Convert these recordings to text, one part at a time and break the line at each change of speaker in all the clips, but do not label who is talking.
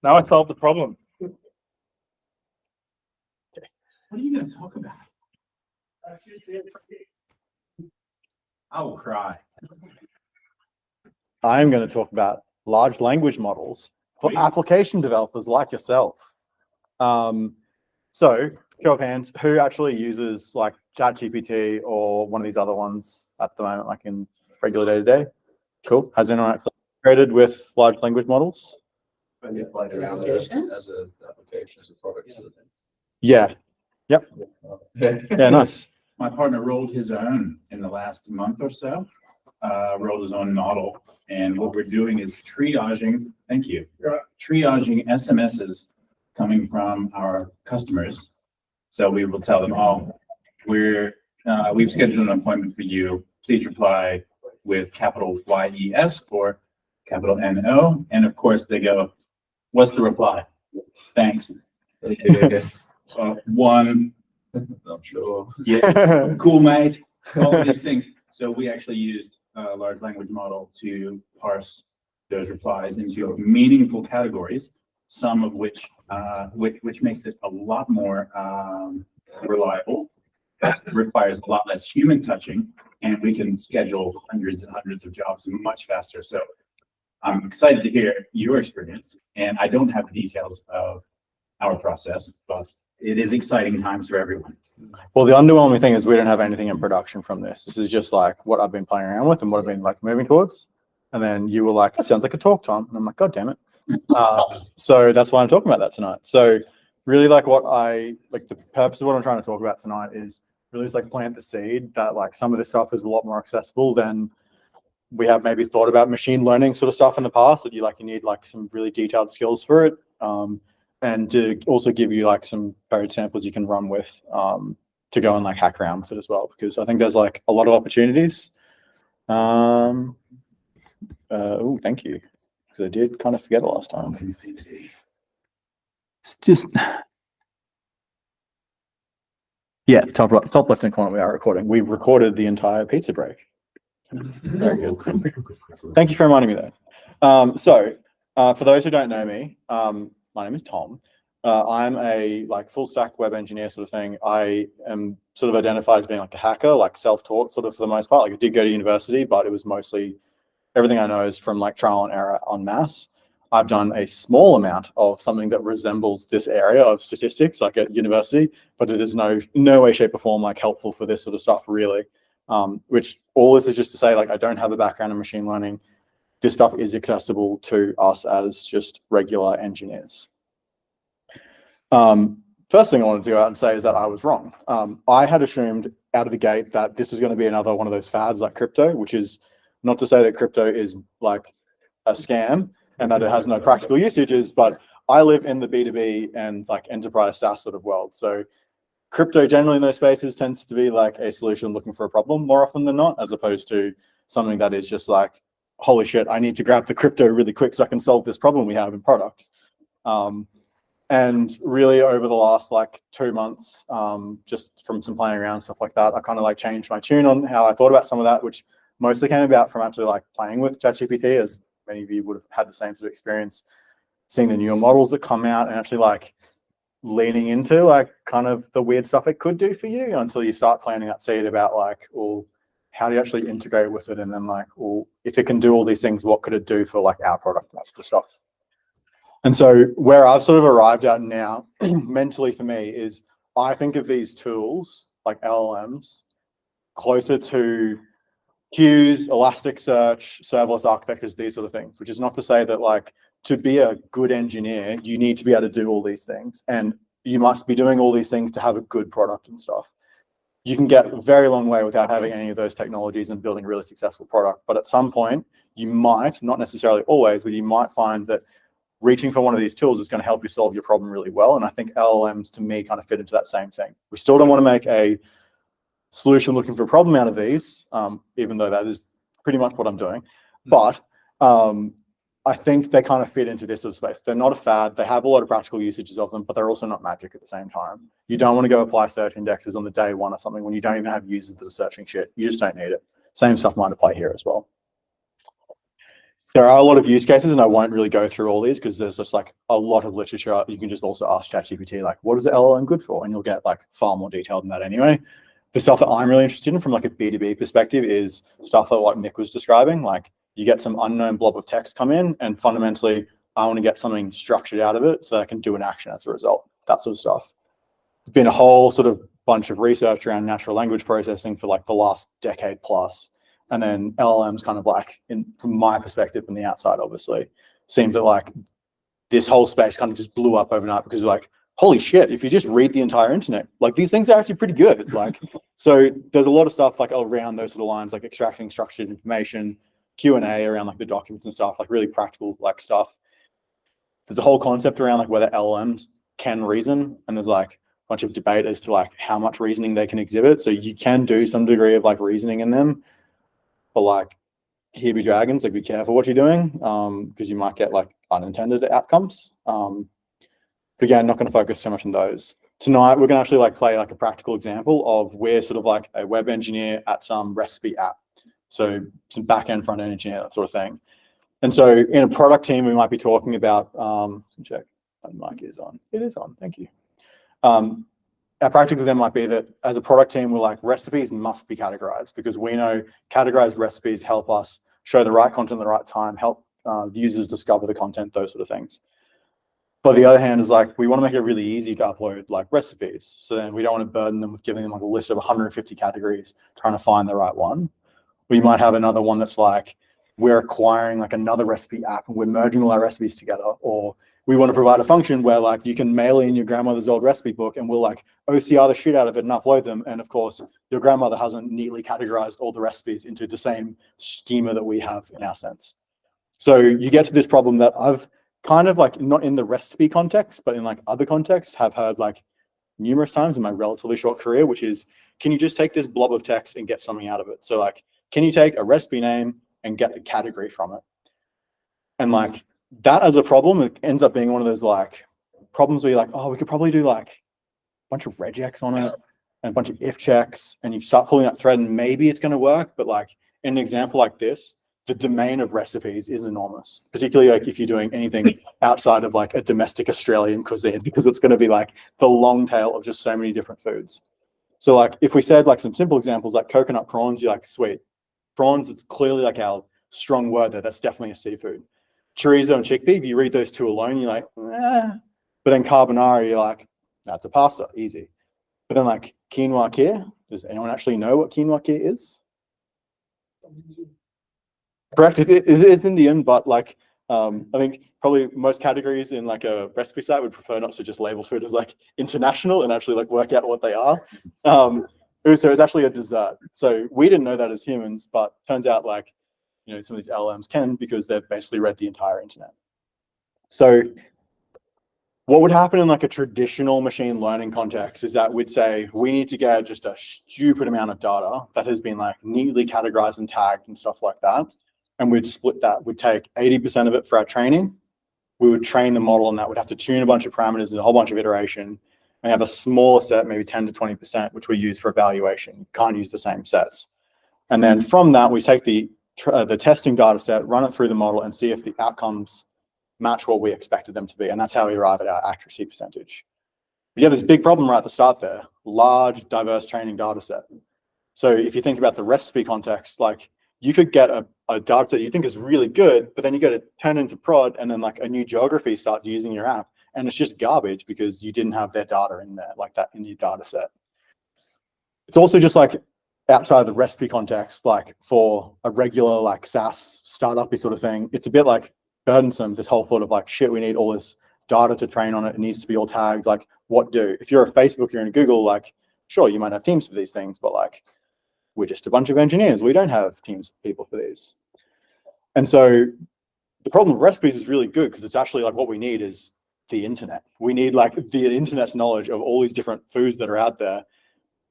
Now I solved the problem.
What are you going to talk about? I will cry.
I'm going to talk about large language models for application developers like yourself. So, show of hands, who actually uses like ChatGPT or one of these other ones at the moment, like in regular day-to-day? Cool. Has anyone actually integrated with large language models?
And you played around with it as an application, as a product. Sort of thing.
Yeah. Yep. Yeah, nice.
My partner rolled his own in the last month or so, rolled his own model. And what we're doing is triaging, thank you, triaging SMSs coming from our customers. So we will tell them, oh, we've scheduled an appointment for you. Please reply with capital YES or capital NO. And of course they go, what's the reply? Thanks. One.
Not sure.
Yeah, cool, mate. All of these things. So we actually used a large language model to parse those replies into meaningful categories, some of which makes it a lot more reliable, requires a lot less human touching, and we can schedule hundreds and hundreds of jobs much faster. So I'm excited to hear your experience, and I don't have the details of our process, but it is exciting times for everyone.
Well, the underwhelming thing is we don't have anything in production from this. This is just like what I've been playing around with and what I've been like moving towards. And then you were like, that sounds like a talk, Tom. And I'm like, God damn it. So that's why I'm talking about that tonight. So really like the purpose of what I'm trying to talk about tonight is really just like plant the seed that like some of this stuff is a lot more accessible than we have maybe thought about machine learning sort of stuff in the past, that you need like some really detailed skills for it. And to also give you like some code samples you can run with to go and like hack around with it as well, because I think there's like a lot of opportunities. Oh, thank you. Because I did kind of forget it last time. It's just, yeah, top left-hand corner, we are recording. We've recorded the entire pizza break. Very good. Thank you for reminding me that. So for those who don't know me, my name is Tom. I'm a like full stack web engineer sort of thing. I am sort of identified as being like a hacker, like self-taught sort of for the most part. Like I did go to university, but it was mostly everything I know is from like trial and error en masse. I've done a small amount of something that resembles this area of statistics, like at university, but it is no way, shape, or form like helpful for this sort of stuff really. Which all this is just to say, like I don't have a background in machine learning. This stuff is accessible to us as just regular engineers. First thing I wanted to go out and say is that I was wrong. I had assumed out of the gate that this was going to be another one of those fads like crypto, which is not to say that crypto is like a scam and that it has no practical usages, but I live in the B2B and like enterprise SaaS sort of world. So crypto generally in those spaces tends to be like a solution looking for a problem more often than not, as opposed to something that is just like, holy shit, I need to grab the crypto really quick so I can solve this problem we have in products. And really over the last like 2 months, just from some playing around and stuff like that, I kind of like changed my tune on how I thought about some of that, which mostly came about from actually like playing with ChatGPT, as many of you would have had the same sort of experience, seeing the newer models that come out and actually like leaning into like kind of the weird stuff it could do for you until you start planting that seed about like, well, how do you actually integrate with it? And then like, well, if it can do all these things, what could it do for like our product and that sort of stuff? And so where I've sort of arrived at now mentally for me is I think of these tools like LLMs closer to queues, Elasticsearch, serverless architectures, these sort of things, which is not to say that like to be a good engineer, you need to be able to do all these things. And you must be doing all these things to have a good product and stuff. You can get a very long way without having any of those technologies and building a really successful product. But at some point, you might, not necessarily always, but you might find that reaching for one of these tools is going to help you solve your problem really well. And I think LLMs, to me, kind of fit into that same thing. We still don't want to make a solution looking for a problem out of these, even though that is pretty much what I'm doing. But I think they kind of fit into this sort of space. They're not a fad. They have a lot of practical usages of them, but they're also not magic at the same time. You don't want to go apply search indexes on the day one or something when you don't even have users that are searching shit. You just don't need it. Same stuff might apply here as well. There are a lot of use cases, and I won't really go through all these because there's just like a lot of literature. You can just also ask ChatGPT, like, what is the LLM good for? And you'll get like far more detail than that anyway. The stuff that I'm really interested in from like a B2B perspective is stuff like what Nick was describing. Like you get some unknown blob of text come in, and fundamentally, I want to get something structured out of it so I can do an action as a result, that sort of stuff. There's been a whole sort of bunch of research around natural language processing for like the last decade plus. And then LLMs kind of like, from my perspective from the outside, obviously, seems that like this whole space kind of just blew up overnight because like, holy shit, if you just read the entire internet, like these things are actually pretty good. Like, so there's a lot of stuff like around those sort of lines, like extracting structured information, Q&A around like the documents and stuff, like really practical like stuff. There's a whole concept around like whether LLMs can reason, and there's like a bunch of debate as to like how much reasoning they can exhibit. So you can do some degree of like reasoning in them, but like here be dragons, like be careful what you're doing, because you might get like unintended outcomes. But again, not going to focus too much on those. Tonight, we're going to actually like play like a practical example of we're sort of like a web engineer at some recipe app. So some back-end, front-end engineer, that sort of thing. And so in a product team, we might be talking about, check, my mic is on. It is on, thank you. Our practical then might be that as a product team, we're like, recipes must be categorized because we know categorized recipes help us show the right content at the right time, help users discover the content, those sort of things. But the other hand is like, we want to make it really easy to upload like recipes. So then we don't want to burden them with giving them like a list of 150 categories, trying to find the right one. We might have another one that's like, we're acquiring like another recipe app and we're merging all our recipes together, or we want to provide a function where like you can mail in your grandmother's old recipe book and we'll like OCR the shit out of it and upload them. And of course, your grandmother hasn't neatly categorized all the recipes into the same schema that we have in our sense. So you get to this problem that I've kind of like, not in the recipe context, but in like other contexts, have heard like numerous times in my relatively short career, which is, can you just take this blob of text and get something out of it? So like, can you take a recipe name and get the category from it? And like, that as a problem, it ends up being one of those like problems where you're like, oh, we could probably do like a bunch of regex on it and a bunch of if checks, and you start pulling that thread and maybe it's going to work. But like in an example like this, the domain of recipes is enormous, particularly like if you're doing anything outside of like a domestic Australian cuisine, because it's going to be like the long tail of just so many different foods. So like if we said like some simple examples like coconut prawns, you're like, sweet. Prawns, it's clearly like our strong word there. That's definitely a seafood. Chorizo and chickpea, if you read those two alone, you're like, eh. But then carbonara, you're like, that's a pasta, easy. But then like quinoa kheer, does anyone actually know what quinoa kheer is? Correct, it is Indian, but like, I think probably most categories in like a recipe site would prefer not to just label food as like international and actually like work out what they are. So it's actually a dessert. So we didn't know that as humans, but turns out like, you know, some of these LLMs can, because they've basically read the entire internet. So what would happen in like a traditional machine learning context is that we'd say we need to get just a stupid amount of data that has been like neatly categorized and tagged and stuff like that. And we'd split that. We'd take 80% of it for our training. We would train the model, and that would have to tune a bunch of parameters and a whole bunch of iteration. And have a smaller set, maybe 10 to 20%, which we use for evaluation. You can't use the same sets. And then from that, we take the testing data set, run it through the model, and see if the outcomes match what we expected them to be. And that's how we arrive at our accuracy percentage. But yeah, there's a big problem right at the start there. Large, diverse training data set. So if you think about the recipe context, like you could get a data set you think is really good, but then you go to turn into prod, and then like a new geography starts using your app, and it's just garbage because you didn't have their data in there like that in your data set. It's also just like outside the recipe context, like for a regular like SaaS startup-y sort of thing, it's a bit like burdensome, this whole thought of like, shit, we need all this data to train on it. It needs to be all tagged. Like what do? If you're a Facebook, you're in a Google, like sure, you might have teams for these things, but like we're just a bunch of engineers. We don't have teams of people for these. And so the problem with recipes is really good because it's actually like what we need is the internet. We need like the internet's knowledge of all these different foods that are out there.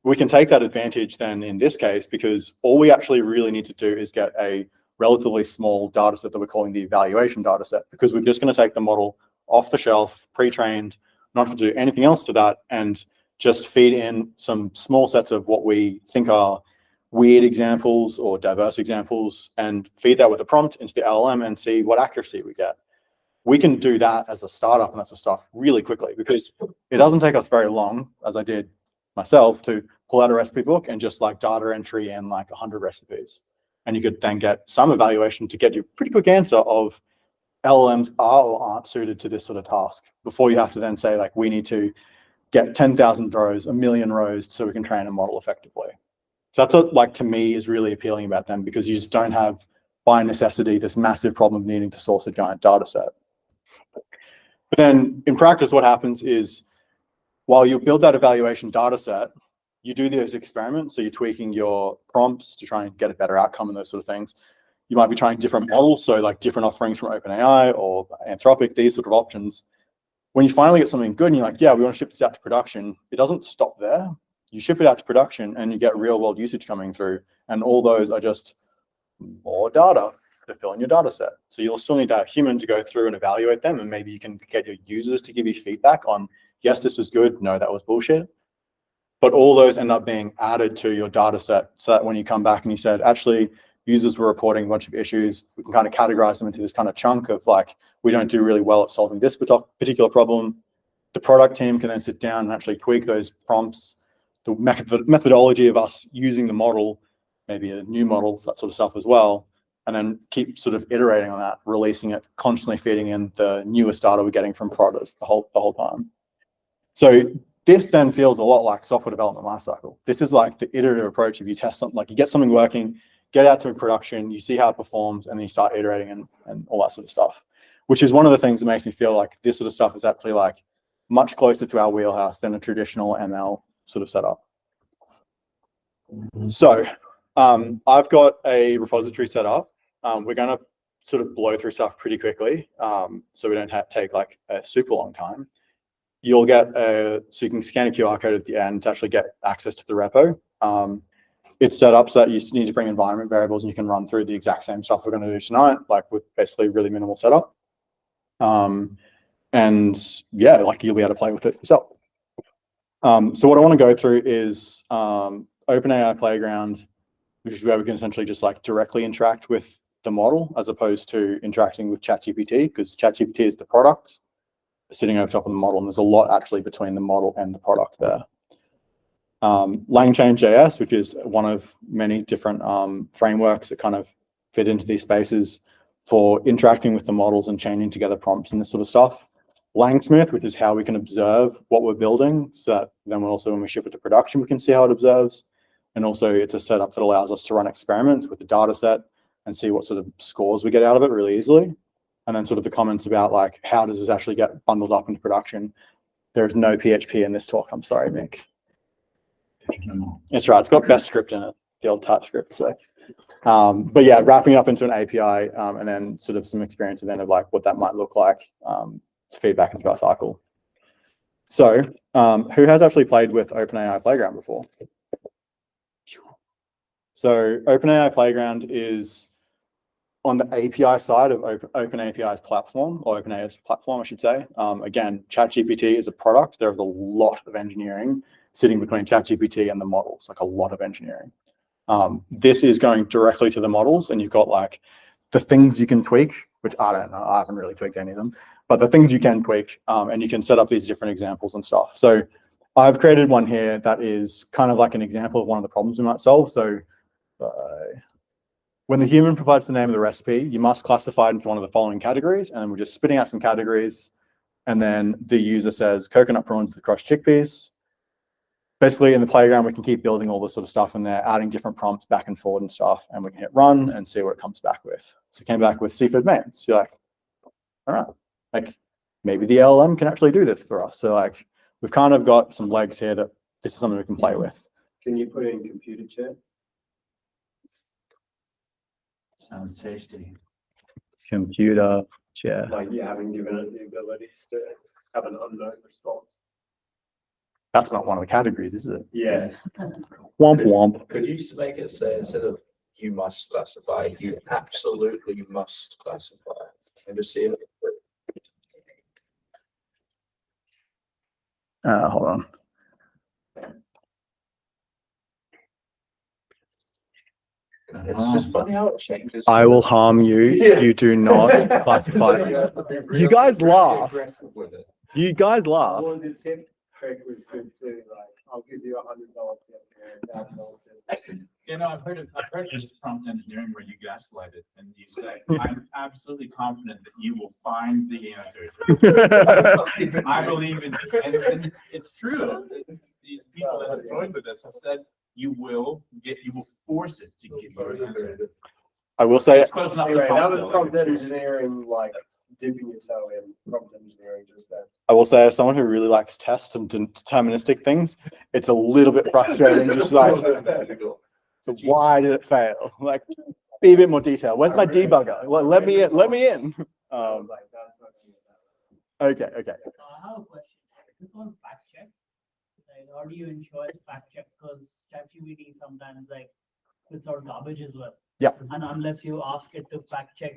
We can take that advantage then in this case, because all we actually really need to do is get a relatively small data set that we're calling the evaluation data set, because we're just going to take the model off the shelf, pre-trained, not have to do anything else to that, and just feed in some small sets of what we think are weird examples or diverse examples and feed that with a prompt into the LLM and see what accuracy we get. We can do that as a startup and that sort of stuff really quickly, because it doesn't take us very long, as I did myself, to pull out a recipe book and just like data entry in like 100 recipes. And you could then get some evaluation to get you a pretty quick answer of LLMs are or aren't suited to this sort of task, before you have to then say like, we need to get 10,000 rows, 1,000,000 rows so we can train a model effectively. So that's what, like, to me is really appealing about them, because you just don't have by necessity this massive problem of needing to source a giant data set. But then in practice, what happens is, while you build that evaluation data set, you do those experiments. So you're tweaking your prompts to try and get a better outcome and those sort of things. You might be trying different models, so like different offerings from OpenAI or Anthropic, these sort of options. When you finally get something good and you're like, yeah, we want to ship this out to production, it doesn't stop there. You ship it out to production and you get real world usage coming through. And all those are just more data to fill in your data set. So you'll still need a human to go through and evaluate them. And maybe you can get your users to give you feedback on, yes, this was good. No, that was bullshit. But all those end up being added to your data set, so that when you come back and you said, actually, users were reporting a bunch of issues, we can kind of categorize them into this kind of chunk of like, we don't do really well at solving this particular problem. The product team can then sit down and actually tweak those prompts, the methodology of us using the model, maybe a new model, that sort of stuff as well, and then keep sort of iterating on that, releasing it, constantly feeding in the newest data we're getting from products the whole time. So this then feels a lot like software development lifecycle. This is like the iterative approach. If you test something, like you get something working, get out to production, you see how it performs, and then you start iterating and all that sort of stuff, which is one of the things that makes me feel like this sort of stuff is actually like much closer to our wheelhouse than a traditional ML sort of setup. So I've got a repository set up. We're going to sort of blow through stuff pretty quickly, so we don't have to take like a super long time. You'll get so you can scan a QR code at the end to actually get access to the repo. It's set up so that you need to bring environment variables and you can run through the exact same stuff we're going to do tonight, like with basically really minimal setup. And yeah, like you'll be able to play with it yourself. So what I want to go through is OpenAI Playground, which is where we can essentially just like directly interact with the model as opposed to interacting with ChatGPT, because ChatGPT is the product sitting over top of the model, and there's a lot actually between the model and the product there. LangChain.js, which is one of many different frameworks that kind of fit into these spaces for interacting with the models and chaining together prompts and this sort of stuff. LangSmith, which is how we can observe what we're building, so that then we'll also, when we ship it to production, we can see how it observes. And also it's a setup that allows us to run experiments with the data set and see what sort of scores we get out of it really easily. And then sort of the comments about like, how does this actually get bundled up into production? There's no PHP in this talk, I'm sorry, Mick. That's right, it's got best script in it, the old TypeScript. So, but yeah, wrapping up into an API and then sort of some experience then of like what that might look like to feed back into our cycle. So who has actually played with OpenAI Playground before? So OpenAI Playground is on the API side of OpenAPI's platform, or OpenAI's platform, I should say. Again, ChatGPT is a product. There's a lot of engineering sitting between ChatGPT and the models, like a lot of engineering. This is going directly to the models, and you've got like the things you can tweak, which I don't know, I haven't really tweaked any of them, but the things you can tweak, and you can set up these different examples and stuff. So I've created one here that is kind of like an example of one of the problems we might solve. So when the human provides the name of the recipe, you must classify it into one of the following categories, and then we're just spitting out some categories, and then the user says coconut prawns with crushed chickpeas. Basically, in the playground, we can keep building all this sort of stuff in there, adding different prompts back and forward and stuff, and we can hit run and see what it comes back with. So it came back with seafood mains. You're like, all right, like maybe the LLM can actually do this for us. So like we've kind of got some legs here that this is something we can play with.
Can you put in computer chat?
Sounds tasty.
Computer chair.
Like you haven't given it the ability to have an unknown response.
That's not one of the categories, is it?
Yeah.
Womp womp.
Could you make it say, instead of you must classify, you absolutely must classify? And just see it.
Hold on.
me how it changes.
I will harm you. You do not classify. You guys laugh. You guys laugh.
Well, the tip trick was good too. Like, I'll give you $100 tip there, $1,000 tip.
You know, I've heard this prompt engineering where you gaslight it and you say, I'm absolutely confident that you will find the answers. I believe in it. And it's true. These people that have joined with us have said you will force it to give you an answer.
I will say,
It's close enough to
Anyway, that was
possible.
prompt engineering, like dipping your toe in prompt engineering just then.
I will say, as someone who really likes tests and deterministic things, it's a little bit frustrating. Just like, so why did it fail? Like, be a bit more detailed. Where's my debugger? Well, let me in. Let me in.
I was like, that's not gonna be that.
Okay.
I have a question. This one fact check. Like, how do you ensure it's fact check? Because ChatGPT sometimes like spits out garbage as well.
Yeah.
And unless you ask it to fact check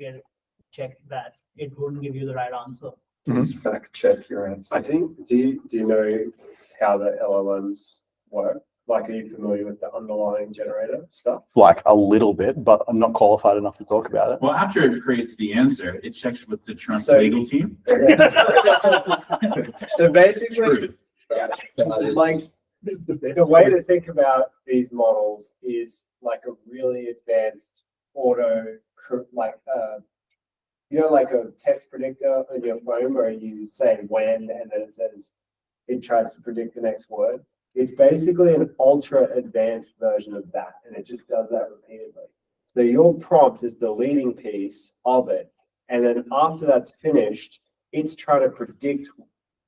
that, it wouldn't give you the right answer.
Please fact check your answer.
I think, do you know how the LLMs work? Like, are you familiar with the underlying generator stuff?
Like a little bit, but I'm not qualified enough to talk about it.
Well, after it creates the answer, it checks with the Trump
So-
legal team.
So basically,
Truth.
like, the way to think about these models is like a really advanced like a text predictor on your phone where you say when and then it tries to predict the next word. It's basically an ultra advanced version of that, and it just does that repeatedly. So your prompt is the leading piece of it, and then after that's finished, it's trying to predict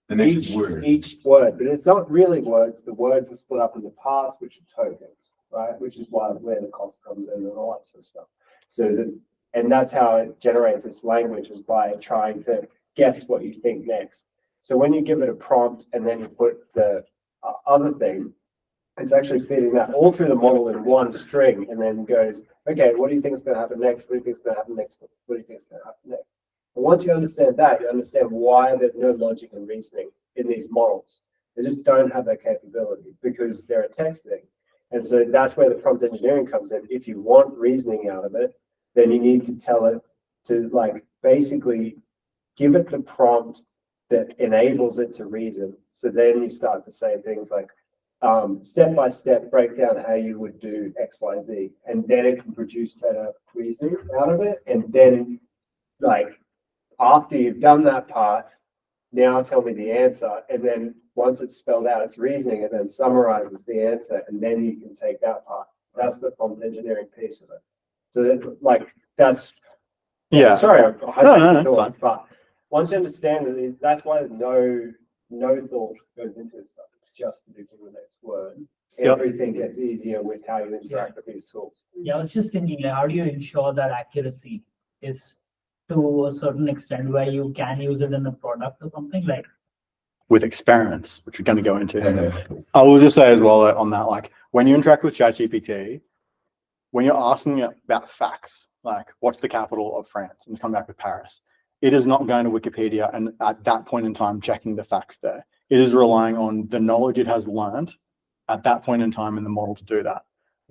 The next word.
each word, but it's not really words. The words are split up into parts, which are tokens, right? Which is where the cost comes in and all that sort of stuff. And that's how it generates its language, is by trying to guess what you think next. So when you give it a prompt and then you put the other thing, it's actually feeding that all through the model in one string, and then goes, okay, what do you think is going to happen next? What do you think is going to happen next? What do you think is going to happen next? And once you understand that, you understand why there's no logic and reasoning in these models. They just don't have that capability because they're a text thing. And so that's where the prompt engineering comes in. If you want reasoning out of it, then you need to tell it to, like, basically give it the prompt that enables it to reason. So then you start to say things like, step by step, break down how you would do X, Y, Z, and then it can produce better reasoning out of it. And then, like, after you've done that part, now tell me the answer. And then once it's spelled out, it's reasoning, and then summarizes the answer, and then you can take that part. That's the prompt engineering piece of it. So that, like, that's,
Yeah.
sorry, I
No, it's fine.
but once you understand that, that's why there's no thought goes into this stuff. It's just predicting the next word.
Yep.
Everything gets easier with how you interact with these tools.
Yeah, I was just thinking, like, how do you ensure that accuracy is to a certain extent where you can use it in a product or something like?
With experiments, which we're going to go into. I will just say as well on that, like, when you interact with ChatGPT, when you're asking it about facts, like what's the capital of France, and come back with Paris, it is not going to Wikipedia and at that point in time checking the facts there. It is relying on the knowledge it has learned at that point in time in the model to do that.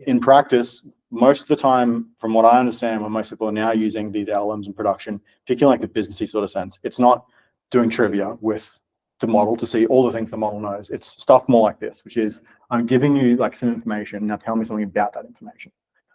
In practice, most of the time, from what I understand, when most people are now using these LLMs in production, particularly like the businessy sort of sense, it's not doing trivia with the model to see all the things the model knows. It's stuff more like this, which is, I'm giving you like some information, now tell me something about that information.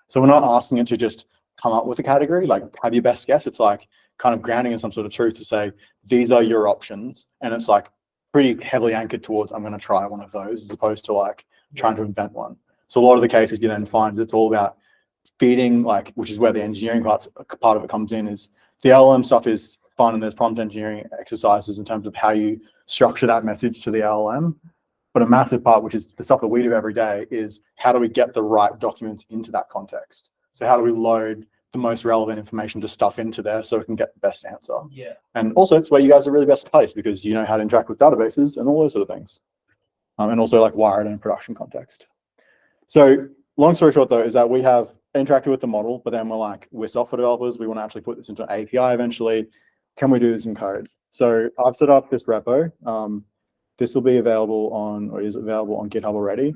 So we're not asking it to just come up with a category, like have your best guess. It's like kind of grounding in some sort of truth to say, these are your options. And it's like pretty heavily anchored towards, I'm going to try one of those, as opposed to like trying to invent one. So a lot of the cases you then find is it's all about feeding, like, which is where the engineering part of it comes in, is the LLM stuff is fun, and there's prompt engineering exercises in terms of how you structure that message to the LLM. But a massive part, which is the stuff that we do every day, is how do we get the right documents into that context? So how do we load the most relevant information to stuff into there so we can get the best answer?
Yeah.
And also it's where you guys are really best placed because you know how to interact with databases and all those sort of things. And also like wired in production context. So long story short though, is that we have interacted with the model, but then we're software developers. We want to actually put this into an API eventually. Can we do this in code? So I've set up this repo. This will be available on, or is available on GitHub already.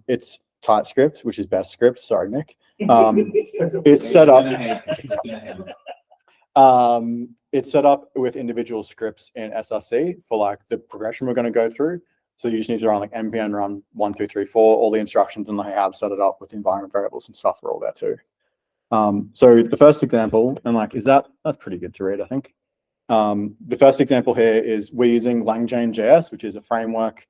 It's TypeScript, which is best script. Sorry, Nick. It's set up.
Gonna hate.
It's set up with individual scripts in SRC for like the progression we're going to go through. So you just need to run like npm run 1, 2, 3, 4, all the instructions, and I have set it up with the environment variables and stuff are all there too. So the first example, and like, that's pretty good to read, I think. The first example here is we're using LangChain.js, which is a framework,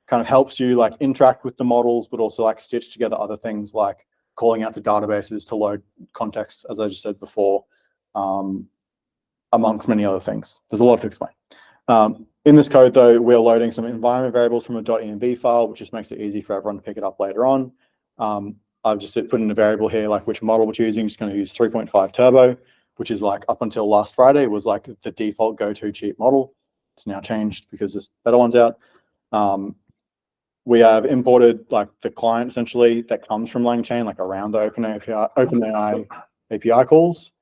kind of helps you like interact with the models, but also like stitch together other things like calling out to databases to load context, as I just said before, amongst many other things. There's a lot to explain. In this code, though, we're loading some environment variables from a .env file, which just makes it easy for everyone to pick it up later on. I've just put in a variable here, like which model we're choosing. Just going to use 3.5 turbo, which is like up until last Friday was like the default go-to cheap model. It's now changed because there's better ones out. We have imported like the client essentially that comes from LangChain, like around the OpenAI API calls.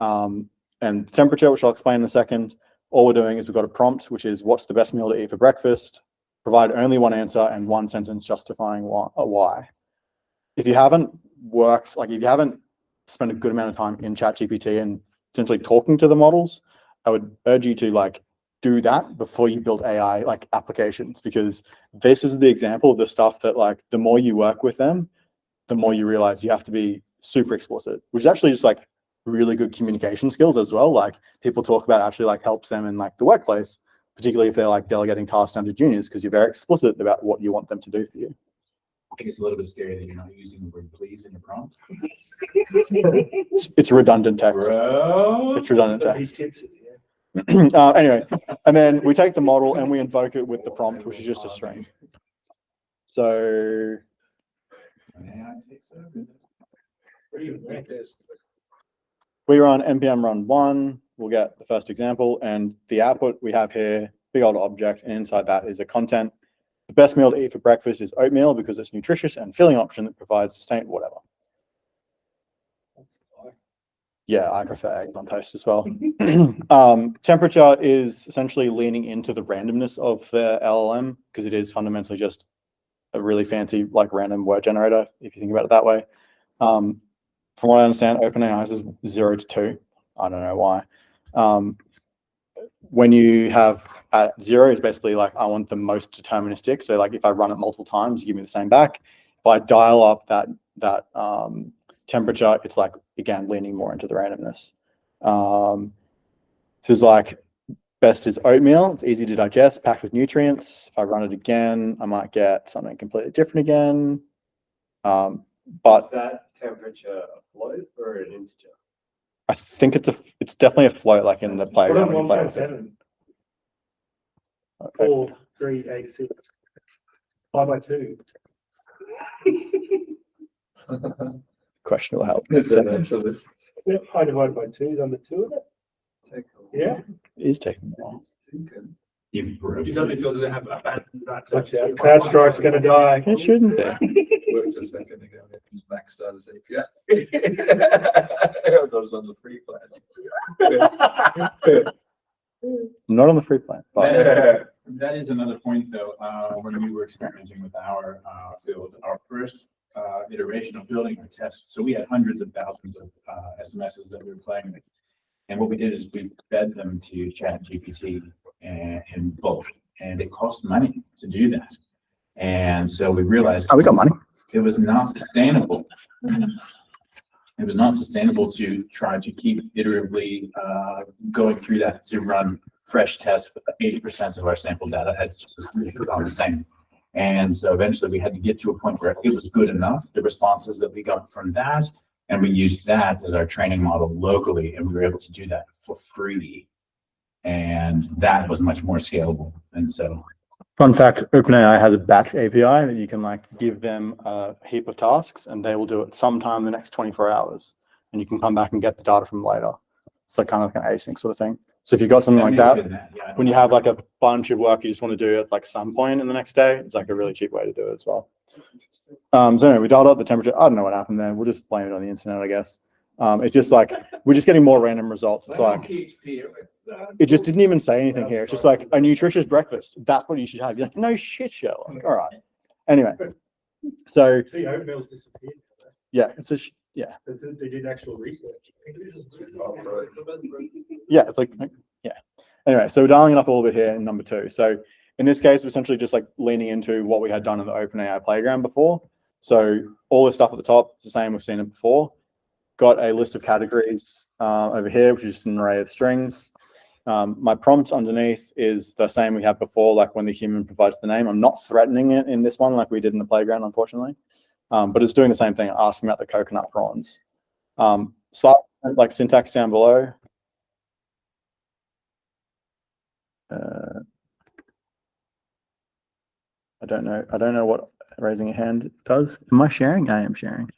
And temperature, which I'll explain in a second. All we're doing is we've got a prompt, which is what's the best meal to eat for breakfast? Provide only one answer and one sentence justifying why. If you haven't spent a good amount of time in ChatGPT and essentially talking to the models, I would urge you to like do that before you build AI like applications, because this is the example of the stuff that like the more you work with them, the more you realize you have to be super explicit, which is actually just like really good communication skills as well. Like people talk about actually like helps them in like the workplace, particularly if they're like delegating tasks down to juniors, because you're very explicit about what you want them to do for you.
I think it's a little bit scary that you're not using the word please in your prompt.
It's redundant text.
Bro.
It's redundant text. Anyway, and then we take the model and we invoke it with the prompt, which is just a string. So we run npm run 1, we'll get the first example, and the output we have here, big old object, and inside that is a content. The best meal to eat for breakfast is oatmeal because it's nutritious and filling option that provides sustained whatever. Yeah, I prefer eggs on toast as well. Temperature is essentially leaning into the randomness of the LLM because it is fundamentally just a really fancy like random word generator, if you think about it that way. From what I understand, OpenAI is 0 to 2. I don't know why. When you have at 0 is basically like I want the most deterministic. So like if I run it multiple times, you give me the same back. If I dial up that temperature, it's like again leaning more into the randomness. This is like best is oatmeal. It's easy to digest, packed with nutrients. If I run it again, I might get something completely different again. But
is that temperature a float or an integer?
I think it's definitely a float, like in the playground. When you play with it.
4, 3, 8, 6, 5 by 2.
Questionable help.
Yeah, I divided by 2 is under 2 of it. Yeah.
It is taking a while.
You've broken
Is that
it.
because they have abandoned that? Watch out, CloudStrike's going to die.
It shouldn't be.
Worked a second ago. It was Backstar's API. Those on the free plan.
Not on the free plan. But
That is another point, though. When we were experimenting with our field, our first iteration of building our test, so we had hundreds of thousands of SMSs that we were playing with, and what we did is we fed them to ChatGPT in bulk, and it cost money to do that. And so we realized
we got money.
it was not sustainable. It was not sustainable to try to keep iteratively going through that to run fresh tests with 80% of our sample data as just the same. And so eventually we had to get to a point where it was good enough, the responses that we got from that, and we used that as our training model locally, and we were able to do that for free. And that was much more scalable. And so
Fun fact, OpenAI has a batch API that you can like give them a heap of tasks and they will do it sometime in the next 24 hours. And you can come back and get the data from later. So kind of like an async sort of thing. So if you've got something like that, when you have like a bunch of work you just want to do at like some point in the next day, it's like a really cheap way to do it as well. So anyway, we dialed up the temperature. I don't know what happened there. We'll just blame it on the internet, I guess. It's just like, we're just getting more random results. It's like, it just didn't even say anything here. It's just like a nutritious breakfast. That's what you should have. You're like, no shit, Sherlock. All right. Anyway, so
The oatmeal's disappeared.
yeah, it's a
They did actual research.
Yeah, it's like, yeah. Anyway, so we're dialing it up a little bit here in number 2. So in this case, we're essentially just like leaning into what we had done in the OpenAI playground before. So all this stuff at the top is the same, we've seen it before. Got a list of categories over here, which is just an array of strings. My prompt underneath is the same we had before, like when the human provides the name. I'm not threatening it in this one like we did in the playground, unfortunately. But it's doing the same thing, asking about the coconut prawns. Slight like syntax down below. I don't know what raising a hand does. Am I sharing? I am sharing.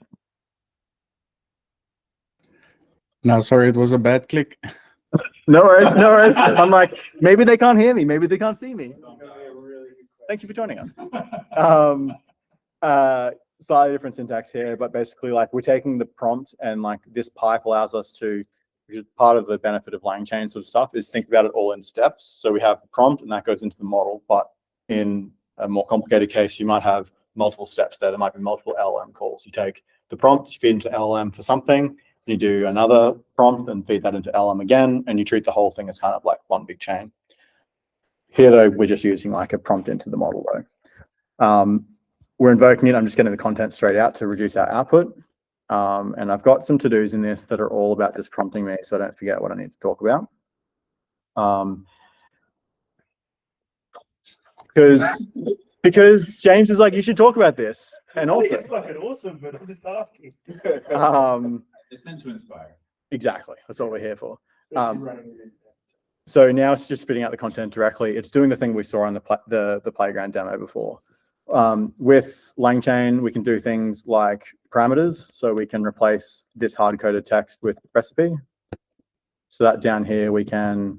No, sorry, it was a bad click.
No worries, no worries. I'm like, maybe they can't hear me, maybe they can't see me. Thank you for joining us. Slightly different syntax here, but basically like we're taking the prompt and like this pipe allows us to, which is part of the benefit of LangChain sort of stuff, is think about it all in steps. So we have the prompt and that goes into the model, but in a more complicated case, you might have multiple steps there. There might be multiple LLM calls. You take the prompt, you feed into LLM for something, you do another prompt and feed that into LLM again, and you treat the whole thing as kind of like one big chain. Here though, we're just using like a prompt into the model though. We're invoking it. I'm just getting the content straight out to reduce our output. And I've got some to-dos in this that are all about just prompting me so I don't forget what I need to talk about. Because James is like, you should talk about this. And also,
It's fucking awesome, but I'm just asking.
It's meant to inspire.
exactly. That's what we're here for.
Especially running it in.
So now it's just spitting out the content directly. It's doing the thing we saw on the playground demo before. With LangChain, we can do things like parameters. So we can replace this hard-coded text with recipe. So that down here, we can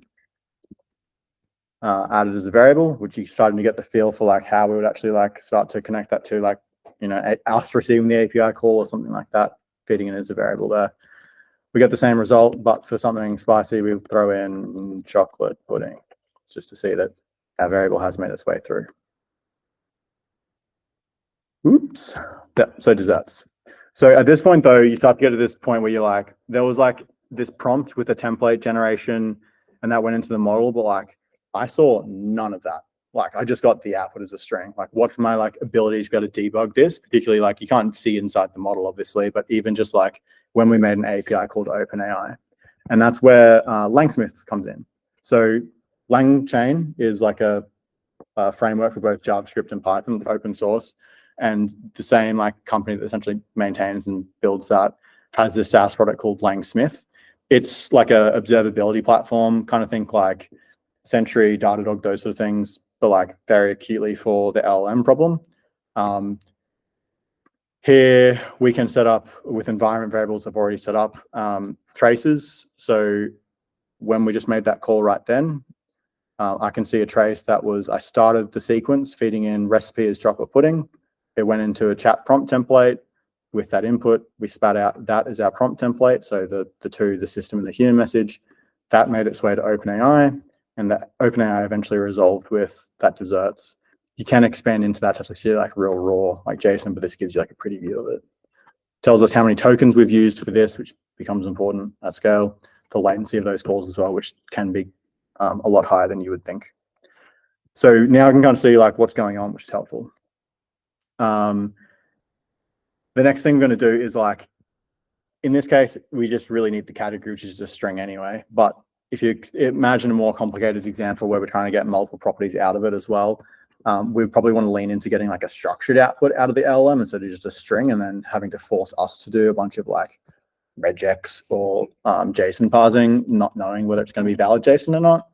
add it as a variable, which you're starting to get the feel for like how we would actually like start to connect that to like, you know, us receiving the API call or something like that, feeding it as a variable there. We get the same result, but for something spicy, we throw in chocolate pudding just to see that our variable has made its way through. Oops. Yeah, so desserts. So at this point, though, you start to get to this point where you're like, there was like this prompt with a template generation, and that went into the model, but like I saw none of that. Like I just got the output as a string. Like what's my like ability to be able to debug this? Particularly like you can't see inside the model, obviously, but even just like when we made an API called OpenAI, and that's where LangSmith comes in. So LangChain is like a framework for both JavaScript and Python, open source. And the same like company that essentially maintains and builds that has this SaaS product called LangSmith. It's like a observability platform, kind of think like Sentry, Datadog, those sort of things, but like very acutely for the LLM problem. Here we can set up with environment variables I've already set up traces. So when we just made that call right then, I can see a trace that was, I started the sequence feeding in recipe as chocolate pudding. It went into a chat prompt template. With that input, we spat out that as our prompt template. So the two, the system and the human message, that made its way to OpenAI, and that OpenAI eventually resolved with that desserts. You can expand into that to actually see like real raw, like JSON, but this gives you like a pretty view of it. Tells us how many tokens we've used for this, which becomes important at scale. The latency of those calls as well, which can be a lot higher than you would think. So now I can kind of see like what's going on, which is helpful. The next thing we're going to do is like, in this case, we just really need the category, which is a string anyway. But if you imagine a more complicated example where we're trying to get multiple properties out of it as well, we probably want to lean into getting like a structured output out of the LLM instead of just a string, and then having to force us to do a bunch of like regex or JSON parsing, not knowing whether it's going to be valid JSON or not.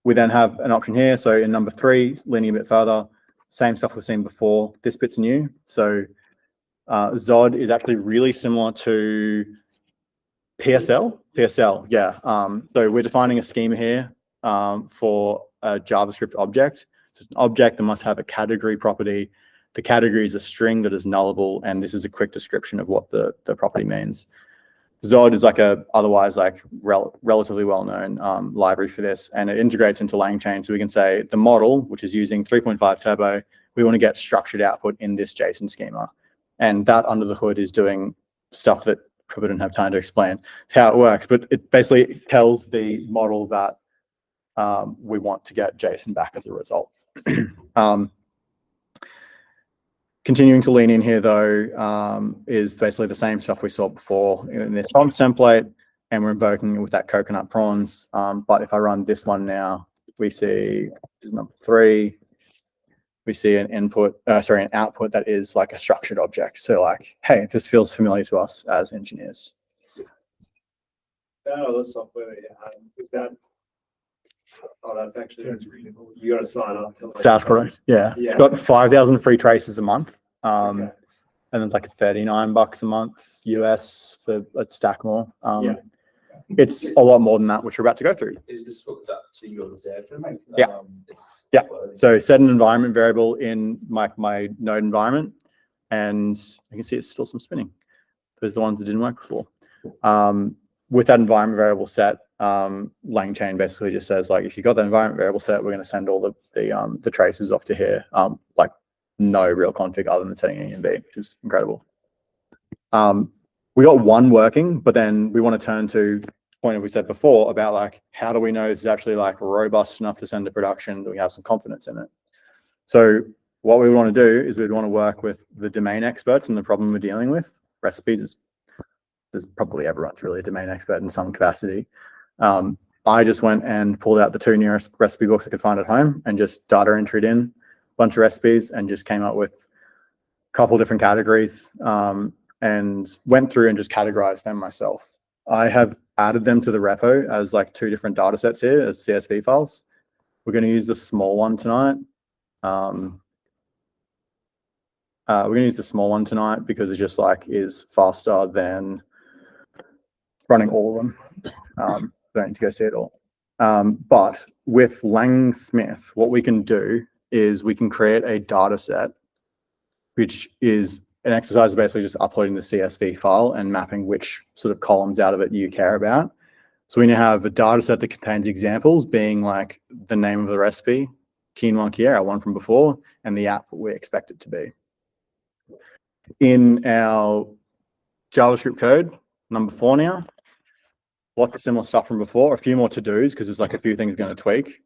We then have an option here. So in number 3, leaning a bit further, same stuff we've seen before. This bit's new. So Zod is actually really similar to PSL. PSL, yeah. So we're defining a schema here for a JavaScript object. So it's an object that must have a category property. The category is a string that is nullable, and this is a quick description of what the property means. Zod is like a otherwise like relatively well-known library for this, and it integrates into LangChain. So we can say the model, which is using 3.5 Turbo, we want to get structured output in this JSON schema. And that under the hood is doing stuff that probably didn't have time to explain. It's how it works, but it basically tells the model that we want to get JSON back as a result. Continuing to lean in here though, is basically the same stuff we saw before in this prompt template, and we're invoking it with that coconut prawns. But if I run this one now, we see, this is number 3, we see an an output that is like a structured object. So like, hey, this feels familiar to us as engineers.
Oh, the software, is that? Oh, that's really cool. You got to sign up to.
South Product, yeah.
Yeah.
Got 5,000 free traces a month.
Okay.
And it's like $39 a month US for let's stack more.
Yeah.
It's a lot more than that, which we're about to go through.
Is this hooked up to your Zephyr?
Yeah. So set an environment variable in my node environment, and you can see it's still some spinning. Those are the ones that didn't work before. With that environment variable set, LangChain basically just says like, if you got that environment variable set, we're going to send all the traces off to here. Like no real config other than setting A and B, which is incredible. We got one working, but then we want to turn to the point we said before about like, how do we know this is actually like robust enough to send to production that we have some confidence in it? So what we want to do is we'd want to work with the domain experts in the problem we're dealing with. Recipes, there's probably everyone's really a domain expert in some capacity. I just went and pulled out the 2 nearest recipe books I could find at home and just data entered in a bunch of recipes and just came up with a couple different categories. And went through and just categorized them myself. I have added them to the repo as like 2 different data sets here as CSV files. We're going to use the small one tonight. We're going to use the small one tonight because it just like is faster than running all of them. Don't need to go see it all. But with LangSmith, what we can do is we can create a data set, which is an exercise basically just uploading the CSV file and mapping which sort of columns out of it you care about. So we now have a data set that contains examples being like the name of the recipe, quinoa Kiera, one from before, and the output we expect it to be. In our JavaScript code, number 4 now, lots of similar stuff from before, a few more to-dos because there's like a few things we're going to tweak.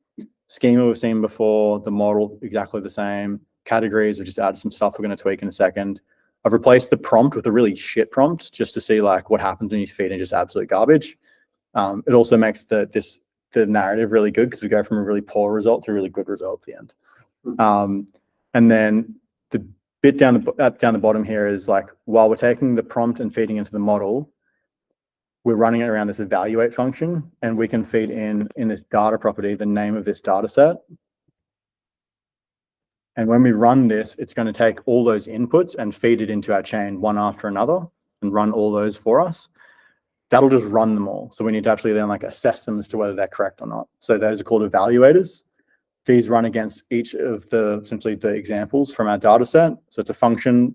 Schema we've seen before, the model exactly the same. Categories, we just added some stuff we're going to tweak in a second. I've replaced the prompt with a really shit prompt just to see like what happens when you feed in just absolute garbage. It also makes the narrative really good because we go from a really poor result to a really good result at the end. And then the bit down the bottom here is like, while we're taking the prompt and feeding into the model, we're running it around this evaluate function, and we can feed in this data property the name of this data set. And when we run this, it's going to take all those inputs and feed it into our chain one after another and run all those for us. That'll just run them all. So we need to actually then like assess them as to whether they're correct or not. So those are called evaluators. These run against each of essentially the examples from our data set. So it's a function,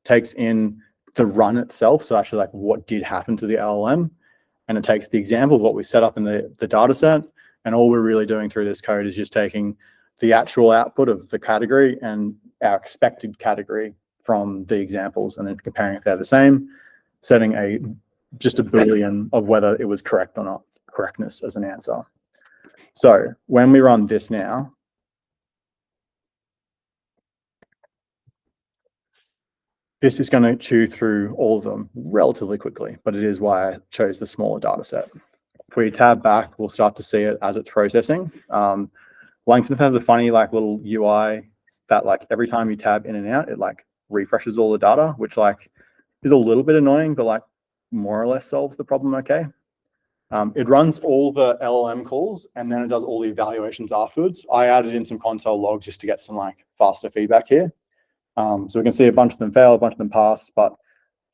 takes in the run itself. So actually like what did happen to the LLM, and it takes the example of what we set up in the data set. And all we're really doing through this code is just taking the actual output of the category and our expected category from the examples, and then comparing if they're the same, setting just a Boolean of whether it was correct or not, correctness as an answer. So when we run this now, this is going to chew through all of them relatively quickly, but it is why I chose the smaller data set. If we tab back, we'll start to see it as it's processing. LangSmith has a funny like little UI that like every time you tab in and out, it like refreshes all the data, which like is a little bit annoying, but like more or less solves the problem okay. It runs all the LLM calls and then it does all the evaluations afterwards. I added in some console logs just to get some like faster feedback here. So we can see a bunch of them fail, a bunch of them pass, but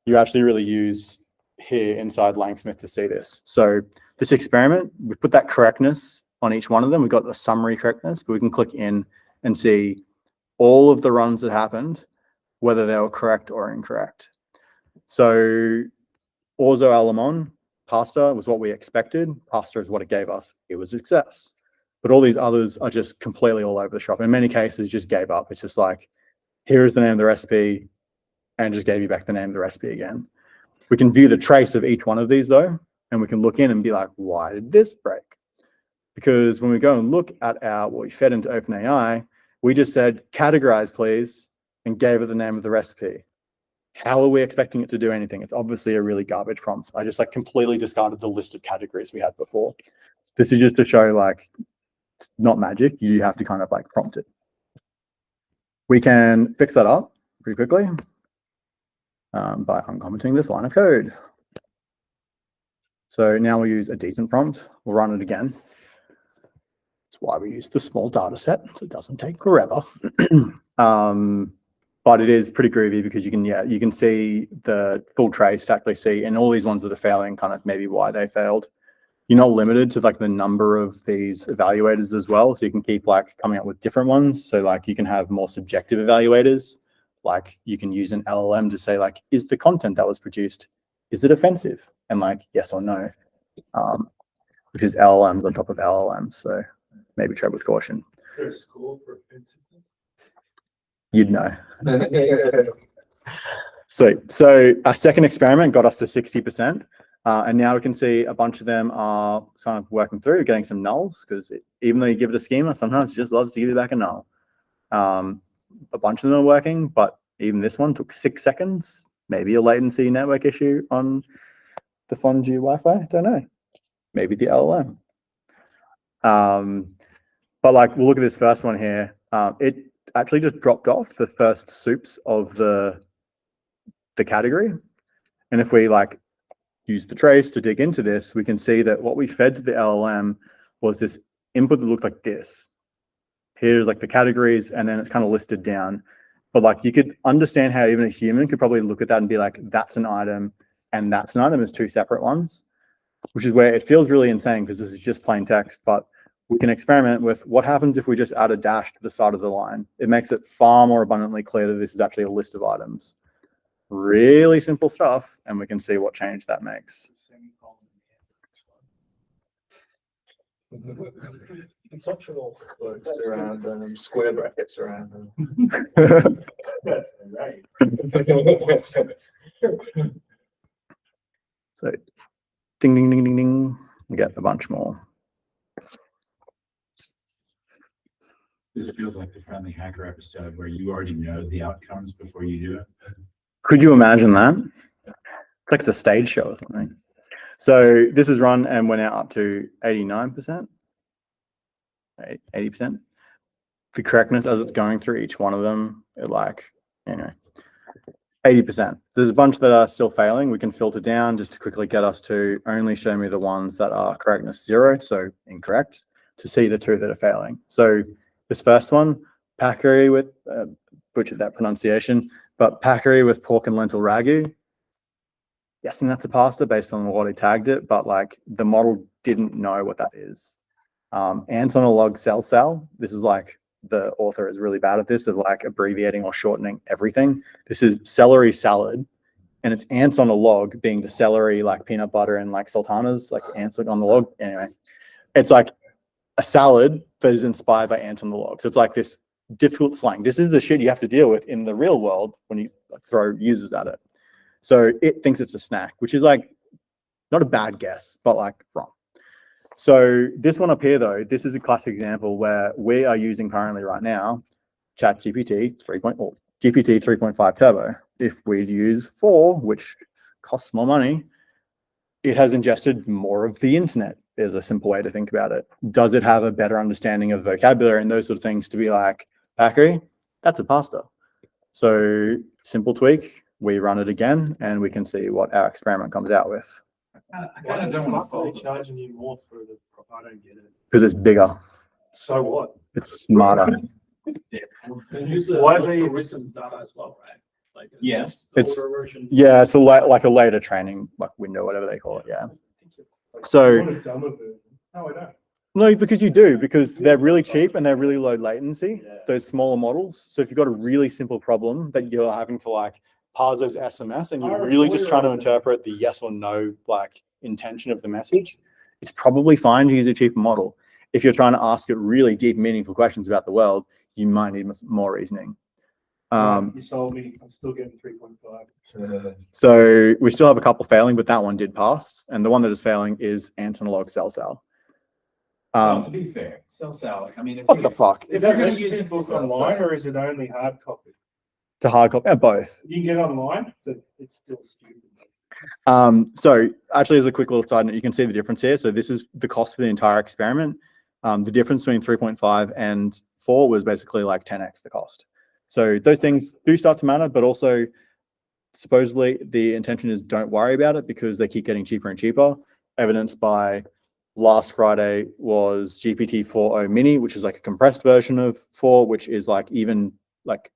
you actually really use here inside LangSmith to see this. So this experiment, we put that correctness on each one of them. We've got the summary correctness, but we can click in and see all of the runs that happened, whether they were correct or incorrect. So Orzo Alamon, pasta was what we expected. Pasta is what it gave us. It was a success. But all these others are just completely all over the shop. In many cases, just gave up. It's just like, here is the name of the recipe. and just gave you back the name of the recipe again. We can view the trace of each one of these though, and we can look in and be like, why did this break? Because when we go and look at what we fed into OpenAI, we just said, categorize please, and gave it the name of the recipe. How are we expecting it to do anything? It's obviously a really garbage prompt. I just like completely discarded the list of categories we had before. This is just to show like, it's not magic. You have to kind of like prompt it. We can fix that up pretty quickly by uncommenting this line of code. So now we'll use a decent prompt. We'll run it again. That's why we use the small data set, so it doesn't take forever. But it is pretty groovy because you can see the full trace to actually see, and all these ones that are failing, kind of maybe why they failed. You're not limited to like the number of these evaluators as well, so you can keep like coming up with different ones. So like you can have more subjective evaluators. Like you can use an LLM to say like, is the content that was produced, is it offensive? And like yes or no, which is LLMs on top of LLMs. So maybe tread with caution.
There's a school for offensive.
You'd know. So our second experiment got us to 60%. And now we can see a bunch of them are kind of working through, getting some nulls, because even though you give it a schema, sometimes it just loves to give you back a null. A bunch of them are working, but even this one took 6 seconds. Maybe a latency network issue on the Fonju Wi-Fi, don't know. Maybe the LLM. But like, we'll look at this first one here. It actually just dropped off the first soups of the category. And if we like use the trace to dig into this, we can see that what we fed to the LLM was this input that looked like this. Here's like the categories, and then it's kind of listed down. But like you could understand how even a human could probably look at that and be like, that's an item and that's an item as 2 separate ones, which is where it feels really insane because this is just plain text. But we can experiment with what happens if we just add a dash to the side of the line. It makes it far more abundantly clear that this is actually a list of items. Really simple stuff, and we can see what change that makes.
It's optional words around square brackets around them.
That's right.
So ding, ding, ding, ding, ding. We get a bunch more.
This feels like the Friendly Hacker episode where you already know the outcomes before you do it.
Could you imagine that? It's like the stage show or something. So this is run and we're now up to 89%, 80%. The correctness as it's going through each one of them, it like, 80%. There's a bunch that are still failing. We can filter down just to quickly get us to only show me the ones that are correctness 0, so incorrect, to see the 2 that are failing. So this first one, Packery with, butchered that pronunciation, but Packery with pork and lentil ragu. Guessing that's a pasta based on what he tagged it, but like the model didn't know what that is. Ants on a log cell. This is like, the author is really bad at this, of like abbreviating or shortening everything. This is celery salad, and it's ants on a log being the celery, like peanut butter and like sultanas, like ants on the log. Anyway, it's like a salad that is inspired by ants on the log. So it's like this difficult slang. This is the shit you have to deal with in the real world when you like, throw users at it. So it thinks it's a snack, which is like not a bad guess, but like wrong. So this one up here, though, this is a classic example where we are using currently right now ChatGPT 3.5 Turbo. If we use 4, which costs more money, it has ingested more of the internet, is a simple way to think about it. Does it have a better understanding of vocabulary and those sort of things to be like, Packery, that's a pasta. So simple tweak, we run it again, and we can see what our experiment comes out with.
I kind of don't want to
Why are
follow.
they charging you more for the? I don't get it.
Because it's bigger,
So what?
it's smarter.
And use the why they recent data as well, right? Like
Yes.
the
It's-
older version.
Yeah, it's like a later training like window, whatever they call it. Yeah.
I
So
want a dumber version. No, I don't.
no, because they're really cheap and they're really low latency. Those smaller models. So if you've got a really simple problem that you're having to like parse those SMS and you're really just trying to interpret the yes or no like intention of the message, it's probably fine to use a cheaper model. If you're trying to ask it really deep, meaningful questions about the world, you might need more reasoning.
You sold me. I'm still getting 3.5.
So we still have a couple failing, but that one did pass. And the one that is failing is Antonolog Cell.
Well, to be fair, sell. I mean, if
What
you-
the fuck?
Is
you're
that
gonna
recipe
use it
book
for
online
sell.
or is it only hard copy?
To hard copy? Both.
You can get it online, so it's still stupid.
So actually, as a quick little side note, you can see the difference here. So this is the cost for the entire experiment. The difference between 3.5 and 4 was basically like 10x the cost. So those things do start to matter, but also supposedly the intention is don't worry about it because they keep getting cheaper and cheaper. Evidenced by last Friday was GPT-4o Mini, which is like a compressed version of 4, which is like even like,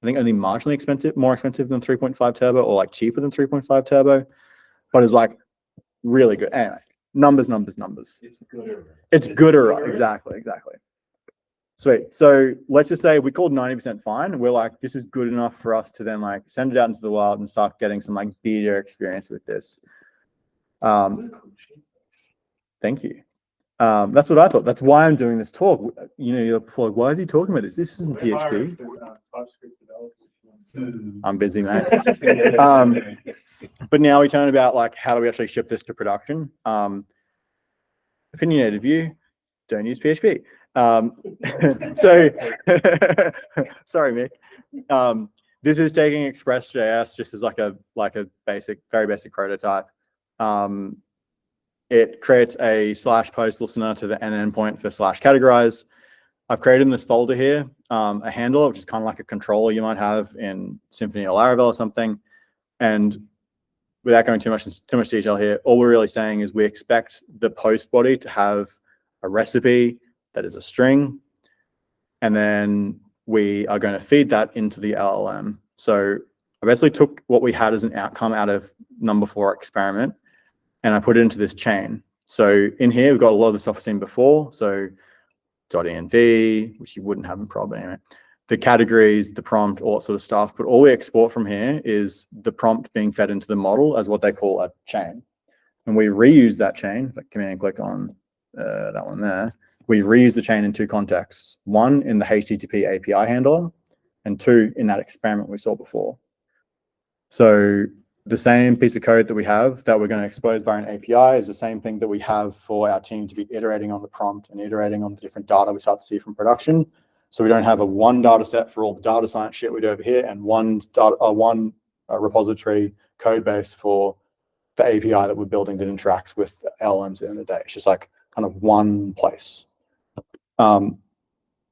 I think only marginally expensive, more expensive than 3.5 turbo or like cheaper than 3.5 turbo, but is like really good. Anyway, numbers.
It's gooder.
It's gooder. Exactly. Sweet. So let's just say we called 90% fine. We're like, this is good enough for us to then like send it out into the wild and start getting some like beta experience with this. Thank you. That's what I thought. That's why I'm doing this talk. You know, you're like, why is he talking about this? This isn't PHP. I'm busy, mate. But now we turn about like, how do we actually ship this to production? Opinionated view, don't use PHP. So, sorry, Mick. This is taking Express.js just as like a basic, very basic prototype. It creates a /post listener to the N endpoint for /categorize. I've created in this folder here a handler, which is kind of like a controller you might have in Symfony or Laravel or something. And without going too much detail here, all we're really saying is we expect the post body to have a recipe that is a string, and then we are going to feed that into the LLM. So I basically took what we had as an outcome out of number 4 experiment, and I put it into this chain. So in here, we've got a lot of the stuff we've seen before. So .env, which you wouldn't have in prob anyway, the categories, the prompt, all that sort of stuff. But all we export from here is the prompt being fed into the model as what they call a chain. And we reuse that chain, like command and click on that one there. We reuse the chain in 2 contexts. 1 in the HTTP API handler, and 2 in that experiment we saw before. So the same piece of code that we have that we're going to expose by an API is the same thing that we have for our team to be iterating on the prompt and iterating on the different data we start to see from production. So we don't have a one data set for all the data science shit we do over here and one repository code base for the API that we're building that interacts with LLMs at the end of the day. It's just like kind of one place.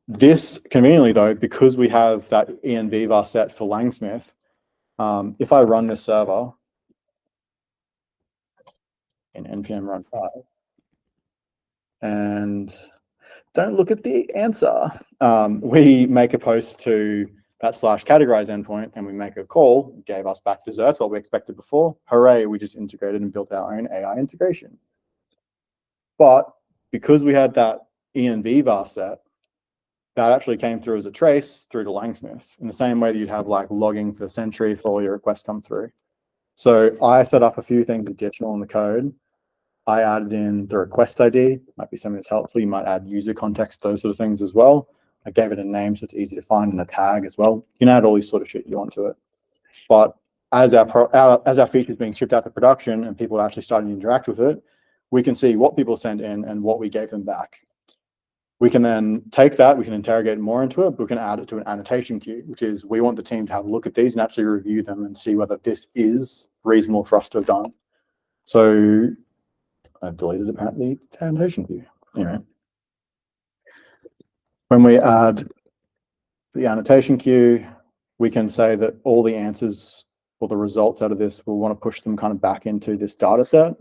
This conveniently though, because we have that env var set for LangSmith, if I run this server in npm run 5 and don't look at the answer, we make a post to that /categorize endpoint and we make a call, gave us back desserts, what we expected before. Hooray, we just integrated and built our own AI integration. But because we had that env var set, that actually came through as a trace through to LangSmith in the same way that you'd have like logging for Sentry for all your requests come through. So I set up a few things additional in the code. I added in the request ID, might be something that's helpful. You might add user context, those sort of things as well. I gave it a name so it's easy to find, and a tag as well. You can add all these sort of shit you want to it. But as our feature is being shipped out to production and people are actually starting to interact with it, we can see what people sent in and what we gave them back. We can then take that, we can interrogate more into it, but we can add it to an annotation queue, which is we want the team to have a look at these and actually review them and see whether this is reasonable for us to have done. So I've deleted apparently the annotation queue. Anyway, when we add the annotation queue, we can say that all the answers or the results out of this, we'll want to push them kind of back into this data set.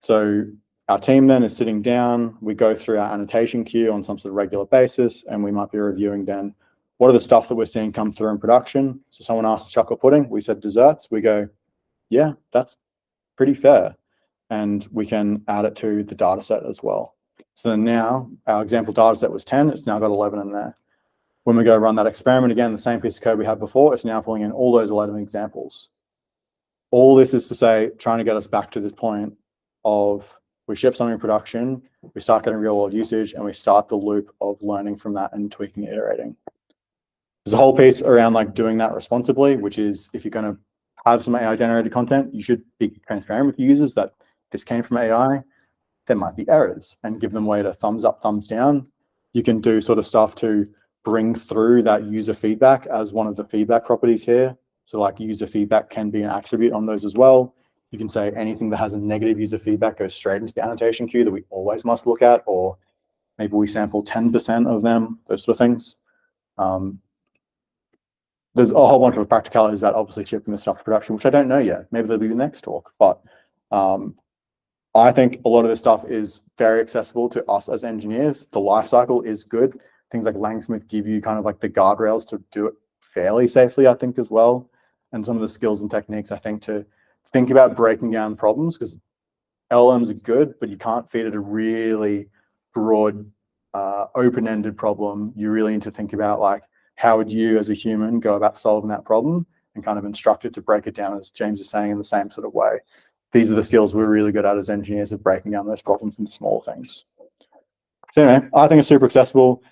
So our team then is sitting down, we go through our annotation queue on some sort of regular basis, and we might be reviewing then what are the stuff that we're seeing come through in production. So someone asked chocolate pudding, we said desserts, we go, yeah, that's pretty fair. And we can add it to the data set as well. So then now our example data set was 10, it's now got 11 in there. When we go run that experiment again, the same piece of code we had before, it's now pulling in all those 11 examples. All this is to say, trying to get us back to this point of we ship something in production, we start getting real world usage, and we start the loop of learning from that and tweaking, iterating. There's a whole piece around like doing that responsibly, which is if you're going to have some AI generated content, you should be transparent with users that this came from AI. There might be errors and give them a way to thumbs up, thumbs down. You can do sort of stuff to bring through that user feedback as one of the feedback properties here. So like user feedback can be an attribute on those as well. You can say anything that has a negative user feedback goes straight into the annotation queue that we always must look at, or maybe we sample 10% of them, those sort of things. There's a whole bunch of practicalities about obviously shipping this stuff to production, which I don't know yet. Maybe there'll be the next talk, but I think a lot of this stuff is very accessible to us as engineers. The life cycle is good. Things like LangSmith give you kind of like the guardrails to do it fairly safely, I think, as well. And some of the skills and techniques, I think, to think about breaking down problems, because LLMs are good, but you can't feed it a really broad, open-ended problem. You really need to think about like, how would you as a human go about solving that problem, and kind of instruct it to break it down, as James is saying, in the same sort of way. These are the skills we're really good at as engineers, of breaking down those problems into small things. So anyway, I think it's super accessible.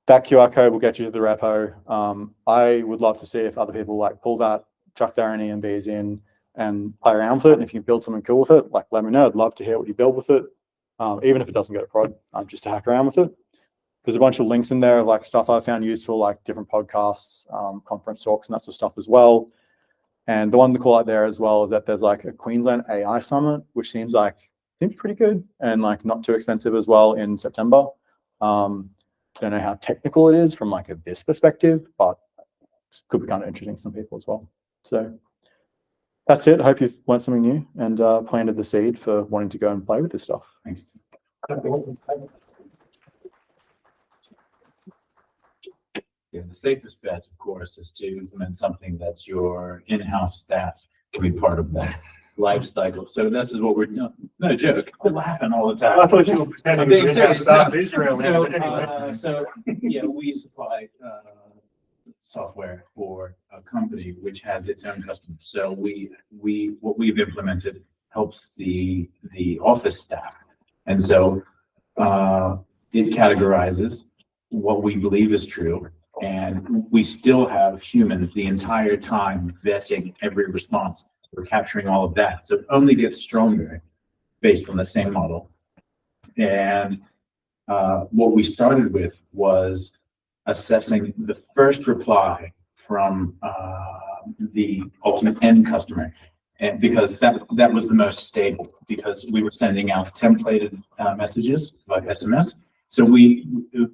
That QR code will get you to the repo. I would love to see if other people like pull that, chuck their own EMBs in and play around with it. And if you build something cool with it, like let me know. I'd love to hear what you build with it. Even if it doesn't go to prod, just to hack around with it. There's a bunch of links in there of like stuff I found useful, like different podcasts, conference talks and that sort of stuff as well. And the one to call out there as well is that there's like a Queensland AI Summit, which seems pretty good and like not too expensive as well in September. Don't know how technical it is from like this perspective, but it could be kind of interesting to some people as well. So that's it. I hope you've learned something new and planted the seed for wanting to go and play with this stuff.
Thanks. Yeah, the safest bet, of course, is to implement something that your in-house staff can be part of that life cycle. So this is what we're doing. No joke. It happen all the time.
I thought you were pretending
I'm being
you didn't have
serious.
staff
No.
Israel.
So,
Anyway.
yeah, we supply software for a company which has its own customers. So what we've implemented helps the office staff, and so it categorizes what we believe is true. And we still have humans the entire time vetting every response. We're capturing all of that. So it only gets stronger based on the same model. And what we started with was assessing the first reply from the ultimate end customer. And because that was the most stable, because we were sending out templated messages like SMS. So we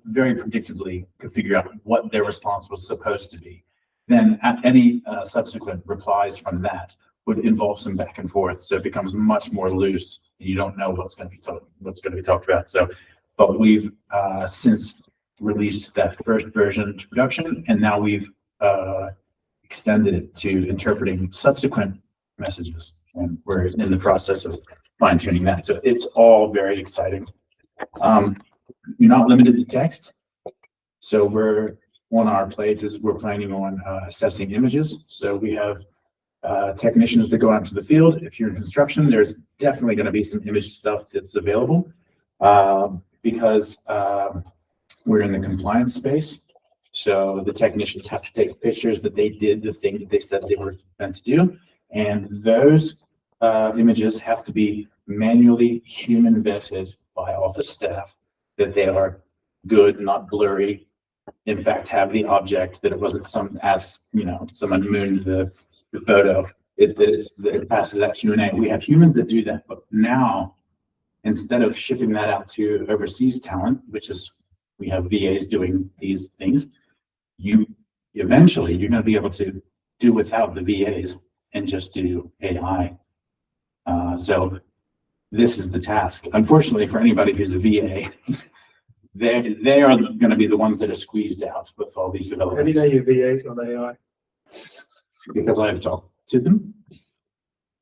very predictably could figure out what their response was supposed to be. Then any subsequent replies from that would involve some back and forth. So it becomes much more loose, and you don't know what's going to be talked about. So, but we've since released that first version to production, and now we've extended it to interpreting subsequent messages, and we're in the process of fine tuning that. So it's all very exciting. You're not limited to text. So we're on our plate is we're planning on assessing images. So we have technicians that go out to the field. If you're in construction, there's definitely going to be some image stuff that's available because we're in the compliance space. So the technicians have to take pictures that they did the thing that they said they were meant to do. And those images have to be manually human vetted by office staff, that they are good, not blurry. In fact, have the object, that it wasn't someone mooned the photo. It passes that Q&A. We have humans that do that, but now instead of shipping that out to overseas talent, which is we have VAs doing these things, eventually you're going to be able to do without the VAs and just do AI. So this is the task. Unfortunately, for anybody who's a VA, they are going to be the ones that are squeezed out with all these
How do you
developments.
know your VAs on AI?
Because I've talked to them.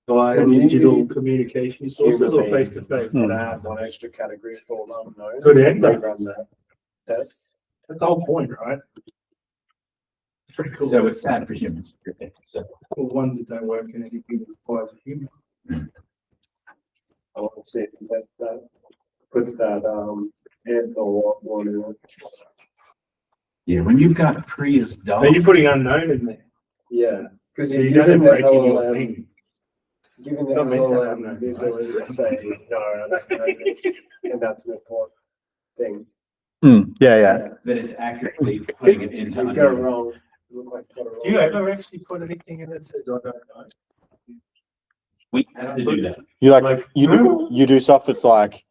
Via digital communication sources or face to face?
Want to add one extra category for unknown.
Good end.
They run that test.
That's the whole point, right? It's pretty cool.
So it's sad for humans. So
For ones that don't work and anything that requires a human.
I want to see if that's that puts that head or what one in it.
Yeah, when you've got pre is dull.
Are you putting unknown in there?
Yeah, because
So
you're
you don't
giving the
breaking your
LLM,
thing.
giving the
Not meant to have
LLM
unknown,
the
right?
ability to say, no, I don't know this, and that's an important thing.
Yeah.
That it's accurately putting it into
You go
unknown.
wrong, you look like you got it
Do you
wrong.
ever actually put anything in that says I don't know?
We have to do that.
You
Like-
you do stuff that's like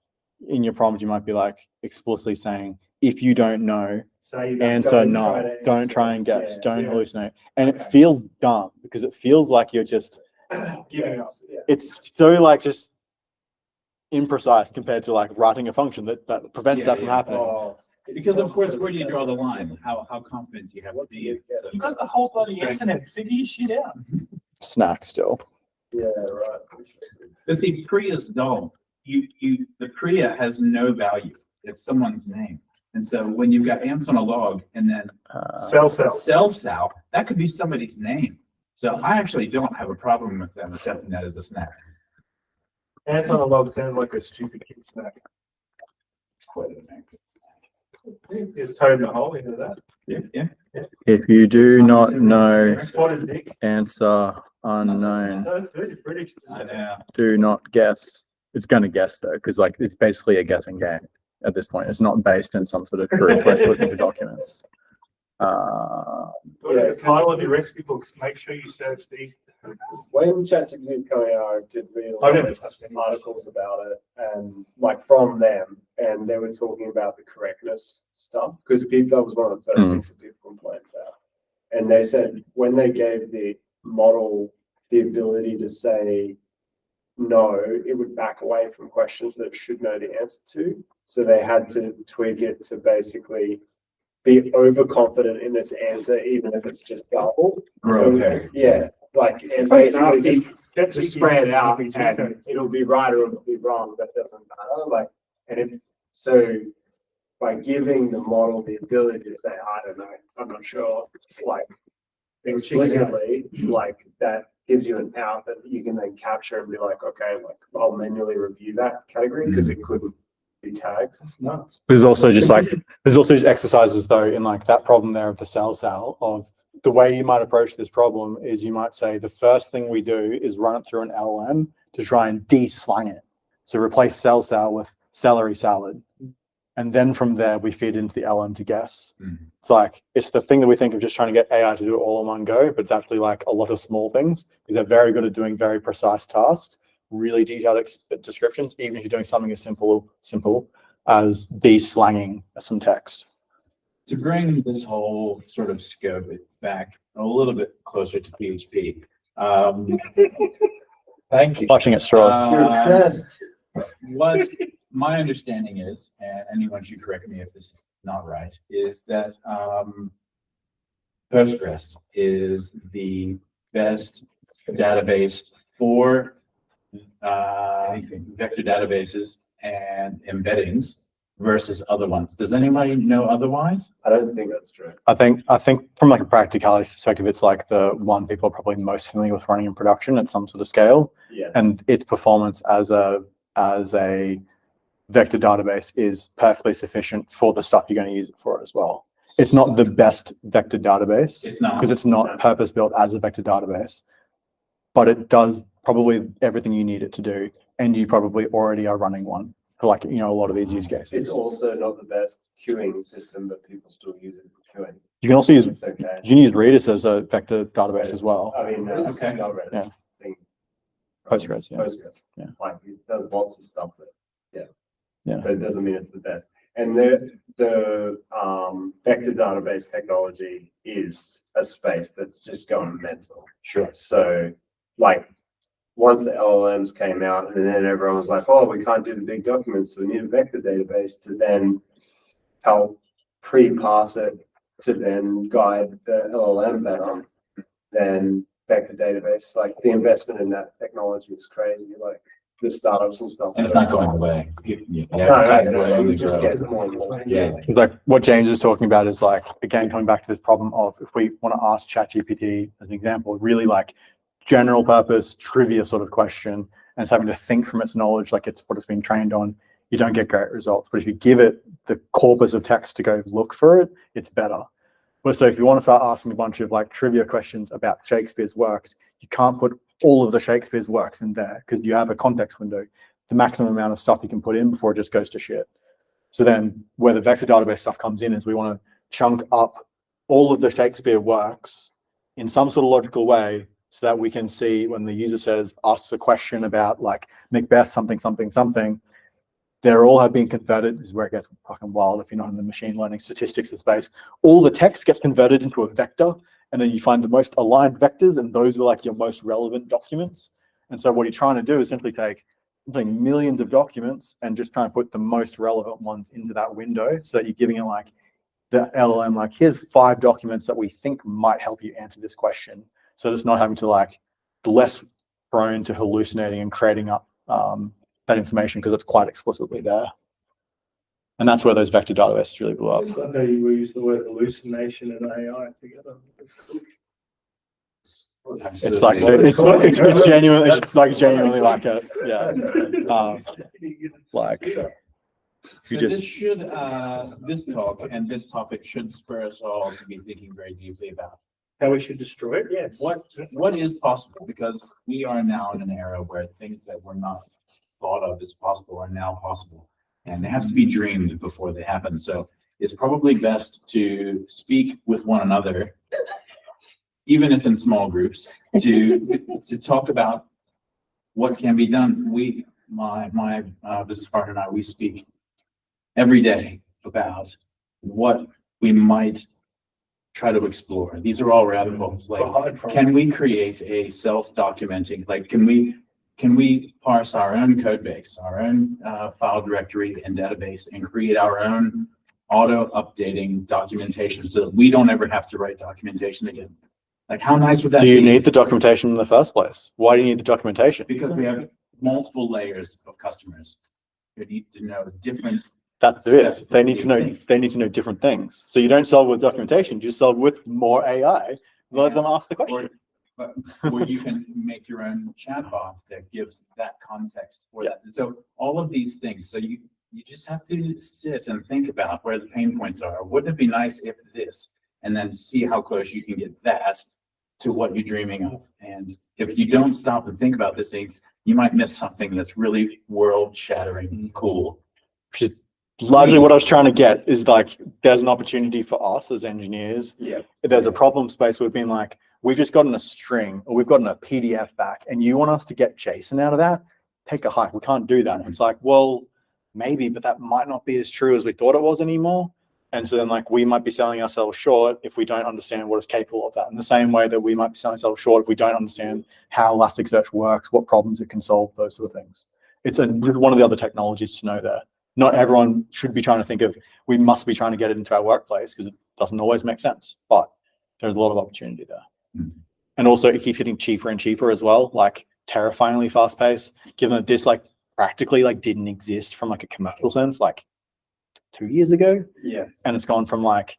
in your prompt, you might be like explicitly saying, if you don't know,
Say that.
answer
Don't
no,
try to
don't
answer.
try and guess,
Yeah,
don't
yeah.
hallucinate. And
Okay.
it feels dumb because it feels like you're just,
Giving up.
Yeah.
it's so like just imprecise compared to like writing a function that prevents
Yeah,
that from
yeah.
happening.
Oh, it's
Because of course,
also-
where do you draw the line? How confident do you have to be? So-
You've got the whole bloody internet. Figure your shit out.
Snack still.
Yeah, right.
But see, Priya is dull. The Priya has no value. It's someone's name. And so when you've got amps on a log and then
Sell.
Sal, that could be somebody's name. So I actually don't have a problem with them accepting that as a snack.
Ants on a log sounds like a stupid kid snack. Is toad in the hole into that?
Yeah.
If you do not know,
Spotted dick.
answer unknown.
No, it's British.
I know.
Do not guess. It's going to guess though, because like it's basically a guessing game at this point. It's not based in some sort of group where it's looking for documents.
The title of your recipe books, make sure you search these.
When ChatGPT was coming out, I did read a
I
lot
never
of
touched any
articles about it, and like from them, and they were talking about the correctness stuff because that was one of the first things that people complained about. And they said when they gave the model the ability to say no, it would back away from questions that it should know the answer to. So they had to tweak it to basically be overconfident in its answer, even if it's just garble.
Okay.
Yeah, like, and basically just spray it out and it'll be right or it'll be wrong, that doesn't matter, like, and it's, so by giving the model the ability to say, I don't know, I'm not sure, like, explicitly, like, that gives you an out that you can then capture and be like, okay, like, I'll manually review that category, because it couldn't be tagged.
That's nuts.
There's also just exercises though in like that problem there of the cell of the way you might approach this problem is you might say the first thing we do is run it through an LLM to try and de-slang it. So replace cell with celery salad. And then from there we feed into the LLM to guess. It's like, it's the thing that we think of just trying to get AI to do it all in one go, but it's actually like a lot of small things because they're very good at doing very precise tasks, really detailed descriptions, even if you're doing something as simple as de-slanging some text.
To bring this whole sort of scope back a little bit closer to PHP.
Thank you.
Clutching at straws.
You're obsessed.
What my understanding is, and anyone should correct me if this is not right, is that Postgres is the best database for vector databases and embeddings versus other ones. Does anybody know otherwise?
I don't think that's true.
I think from like a practicality perspective, it's like the one people are probably most familiar with running in production at some sort of scale,
Yeah.
and its performance as a vector database is perfectly sufficient for the stuff you're going to use it for as well. It's not the best vector database
It's not.
because it's not purpose built as a vector database, but it does probably everything you need it to do, and you probably already are running one for like, you know, a lot of these use cases.
It's also not the best queuing system, but people still use it for queuing.
You can also use
It's okay.
you can use Redis as a vector database as well.
I mean,
Okay.
not Redis.
Yeah.
Thing.
Postgres, yeah.
Postgres.
Yeah.
Like, it does lots of stuff that,
Yeah.
but it doesn't mean it's the best. And the vector database technology is a space that's just going mental.
Sure.
So, like, once the LLMs came out, and then everyone was like, "Oh, we can't do the big documents, so we need a vector database to then help pre-parse it to then guide the LLM better." Then vector database, like the investment in that technology is crazy. Like the startups and stuff.
And it's not going away. You
just get more and more.
Yeah.
Like what James is talking about is like, again, coming back to this problem of if we want to ask ChatGPT as an example, really like general purpose trivia sort of question, and it's having to think from its knowledge, like it's what it's been trained on, you don't get great results. But if you give it the corpus of text to go look for it, it's better. But so if you want to start asking a bunch of like trivia questions about Shakespeare's works, you can't put all of the Shakespeare's works in there because you have a context window, the maximum amount of stuff you can put in before it just goes to shit. So then where the vector database stuff comes in is we want to chunk up all of the Shakespeare works in some sort of logical way so that we can see when the user says, asks a question about like Macbeth, something, something, something, they're all have been converted. This is where it gets fucking wild if you're not in the machine learning statistics space. All the text gets converted into a vector, and then you find the most aligned vectors, and those are like your most relevant documents. And so what you're trying to do is simply take millions of documents and just try and put the most relevant ones into that window so that you're giving it like the LLM, like here's 5 documents that we think might help you answer this question. So it's not having to like less prone to hallucinating and creating up that information because it's quite explicitly there. And that's where those vector databases really blew up.
I know you use the word hallucination and AI together.
It's like it's genuine. It's like genuinely like a like you
So this
just
should, this talk and this topic should spur us all to be thinking very deeply about
How we should destroy it? Yes.
what is possible, because we are now in an era where things that were not thought of as possible are now possible, and they have to be dreamed before they happen. So it's probably best to speak with one another, even if in small groups, to talk about what can be done. My business partner and I, we speak every day about what we might try to explore. These are all rabbit holes. Like, can we create a self-documenting, like, can we parse our own code base, our own file directory and database, and create our own auto-updating documentation so that we don't ever have to write documentation again? Like, how nice would that be?
do you need the documentation in the first place? Why do you need the documentation?
Because we have multiple layers of customers who need to know different.
That's it. They need to know. They need to know different things. So you don't solve with documentation. You solve with more AI. Let them ask the question.
Or you can make your own chatbot that gives that context for that. And so all of these things. So you just have to sit and think about where the pain points are. Wouldn't it be nice if this, and then see how close you can get that to what you're dreaming of. And if you don't stop and think about these things, you might miss something that's really world-shattering cool.
Which is largely what I was trying to get is like, there's an opportunity for us as engineers.
Yeah.
There's a problem space where we've been like, we've just gotten a string or we've gotten a PDF back and you want us to get JSON out of that? Take a hike. We can't do that. And it's like, well, maybe, but that might not be as true as we thought it was anymore. And so then like we might be selling ourselves short if we don't understand what is capable of that. In the same way that we might be selling ourselves short if we don't understand how Elasticsearch works, what problems it can solve, those sort of things. It's one of the other technologies to know there. Not everyone should be trying to think of, we must be trying to get it into our workplace because it doesn't always make sense, but there's a lot of opportunity there.
Mm-hmm.
And also it keeps getting cheaper and cheaper as well, like terrifyingly fast paced, given that this like practically like didn't exist from like a commercial sense, like 2 years ago.
Yeah.
And it's gone from like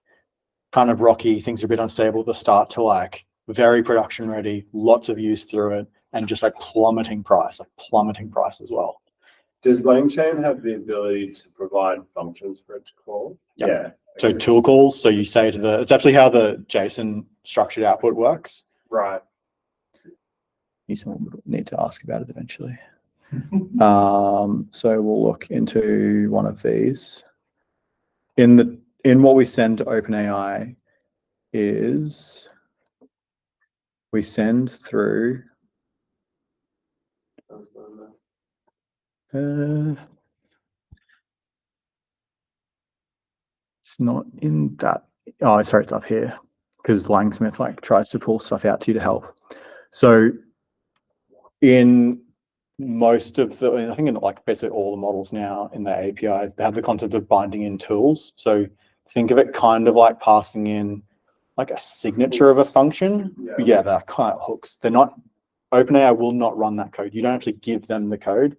kind of rocky, things are a bit unstable at the start to like very production ready, lots of use through it, and just like plummeting price as well.
Does LangChain have the ability to provide functions for it to call?
Yep.
Yeah.
So tool calls, so you say to the, it's actually how the JSON structured output works.
Right.
Someone would need to ask about it eventually. So we'll look into one of these. In what we send to OpenAI is we send through it's not in that. Oh, sorry, it's up here because LangSmith like tries to pull stuff out to you to help. So in most of the, I think in like basically all the models now in their APIs, they have the concept of binding in tools. So think of it kind of like passing in like a signature of a function. Yeah, they're kind of hooks. They're not, OpenAI will not run that code. You don't actually give them the code.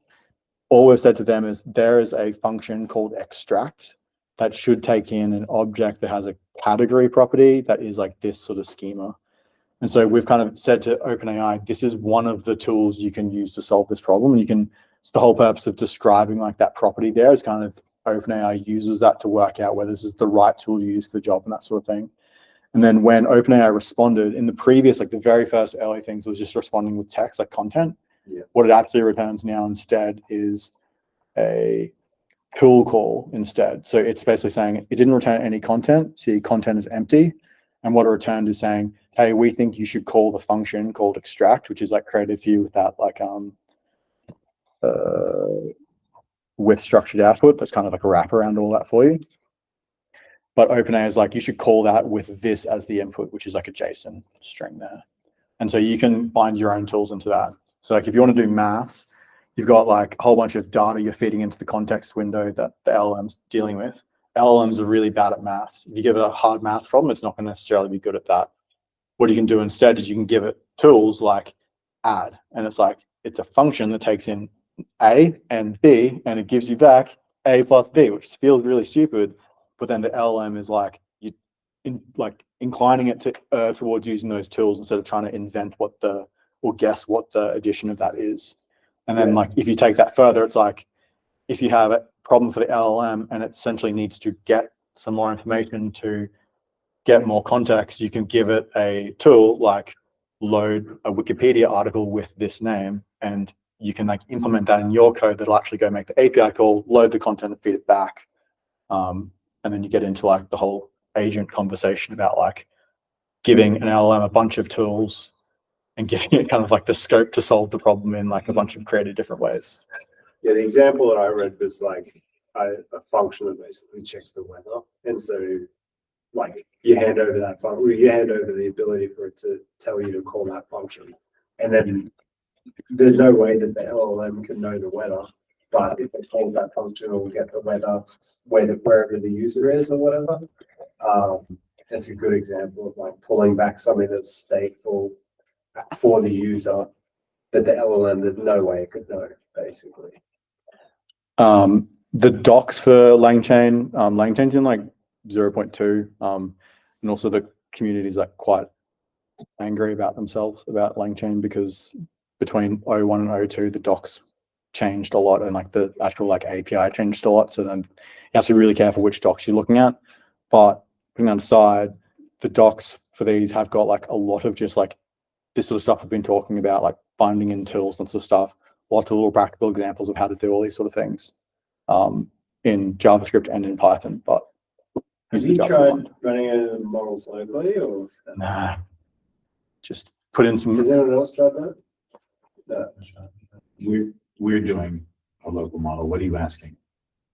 All we've said to them is there is a function called extract that should take in an object that has a category property that is like this sort of schema. And so we've kind of said to OpenAI, this is one of the tools you can use to solve this problem. And you can, it's the whole purpose of describing like that property there is kind of OpenAI uses that to work out whether this is the right tool to use for the job and that sort of thing. And then when OpenAI responded in the previous, like the very first early things, it was just responding with text, like content.
Yeah.
What it actually returns now instead is a tool call instead. So it's basically saying it didn't return any content. See, content is empty. And what it returned is saying, hey, we think you should call the function called extract, which is like created for you with that like with structured output. That's kind of like a wrap around all that for you. But OpenAI is like, you should call that with this as the input, which is like a JSON string there. And so you can bind your own tools into that. So like if you want to do maths, you've got like a whole bunch of data you're feeding into the context window that the LLM's dealing with. LLMs are really bad at maths. If you give it a hard math problem, it's not going to necessarily be good at that. What you can do instead is you can give it tools like add. And it's like, it's a function that takes in A and B, and it gives you back A plus B, which feels really stupid. But then the LLM is like inclining it to towards using those tools instead of trying to invent or guess what the addition of that is. And then like if you take that further, it's like if you have a problem for the LLM and it essentially needs to get some more information to get more context, you can give it a tool like load a Wikipedia article with this name, and you can like implement that in your code that'll actually go make the API call, load the content and feed it back. And then you get into like the whole agent conversation about like giving an LLM a bunch of tools and giving it kind of like the scope to solve the problem in like a bunch of creative different ways.
Yeah, the example that I read was like a function that basically checks the weather. And so like you hand over that function, you hand over the ability for it to tell you to call that function. And then there's no way that the LLM can know the weather. But if it calls that function, it will get the weather wherever the user is or whatever. That's a good example of like pulling back something that's stateful for the user that the LLM, there's no way it could know, basically.
The docs for LangChain, LangChain's in like 0.2, and also the community is like quite angry about themselves about LangChain because between 0.1 and 0.2, the docs changed a lot and like the actual like API changed a lot. So then you have to be really careful which docs you're looking at. But putting that aside, the docs for these have got like a lot of just like this sort of stuff we've been talking about, like binding in tools and sort of stuff. Lots of little practical examples of how to do all these sort of things in JavaScript and in Python. But
have you tried running a models locally or?
Nah, just put in some.
Has anyone else tried that? No.
We're doing a local model. What are you asking?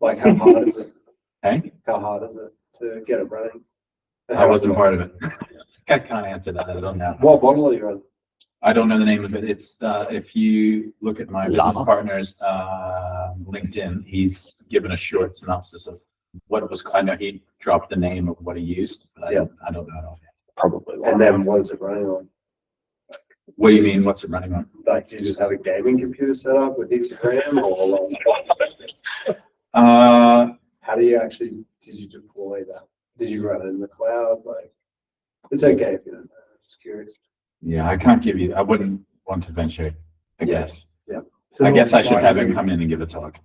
Like how hard is it?
Hey?
How hard is it to get it running?
I wasn't part of it. I can't answer that. I don't know.
What model are you running?
I don't know the name of it. It's if you look at my business partner's LinkedIn, he's given a short synopsis of what it was. I know he dropped the name of what he used, but I don't know.
Probably.
And then what is it running on?
What do you mean? What's it running on?
Like, do you just have a gaming computer set up with each RAM or like, how do you actually, did you deploy that? Did you run it in the cloud? Like, it's okay if you don't know. I'm just curious.
Yeah, I can't give you, I wouldn't want to venture a guess.
Yeah.
I guess I should have him come in and give a talk.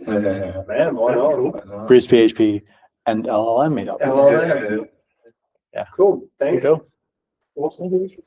Man, why not?
BrisPHP and LLM meetup.
LLM.
Yeah.
Cool. Thanks.
Cool.
Awesome.
Cool shit.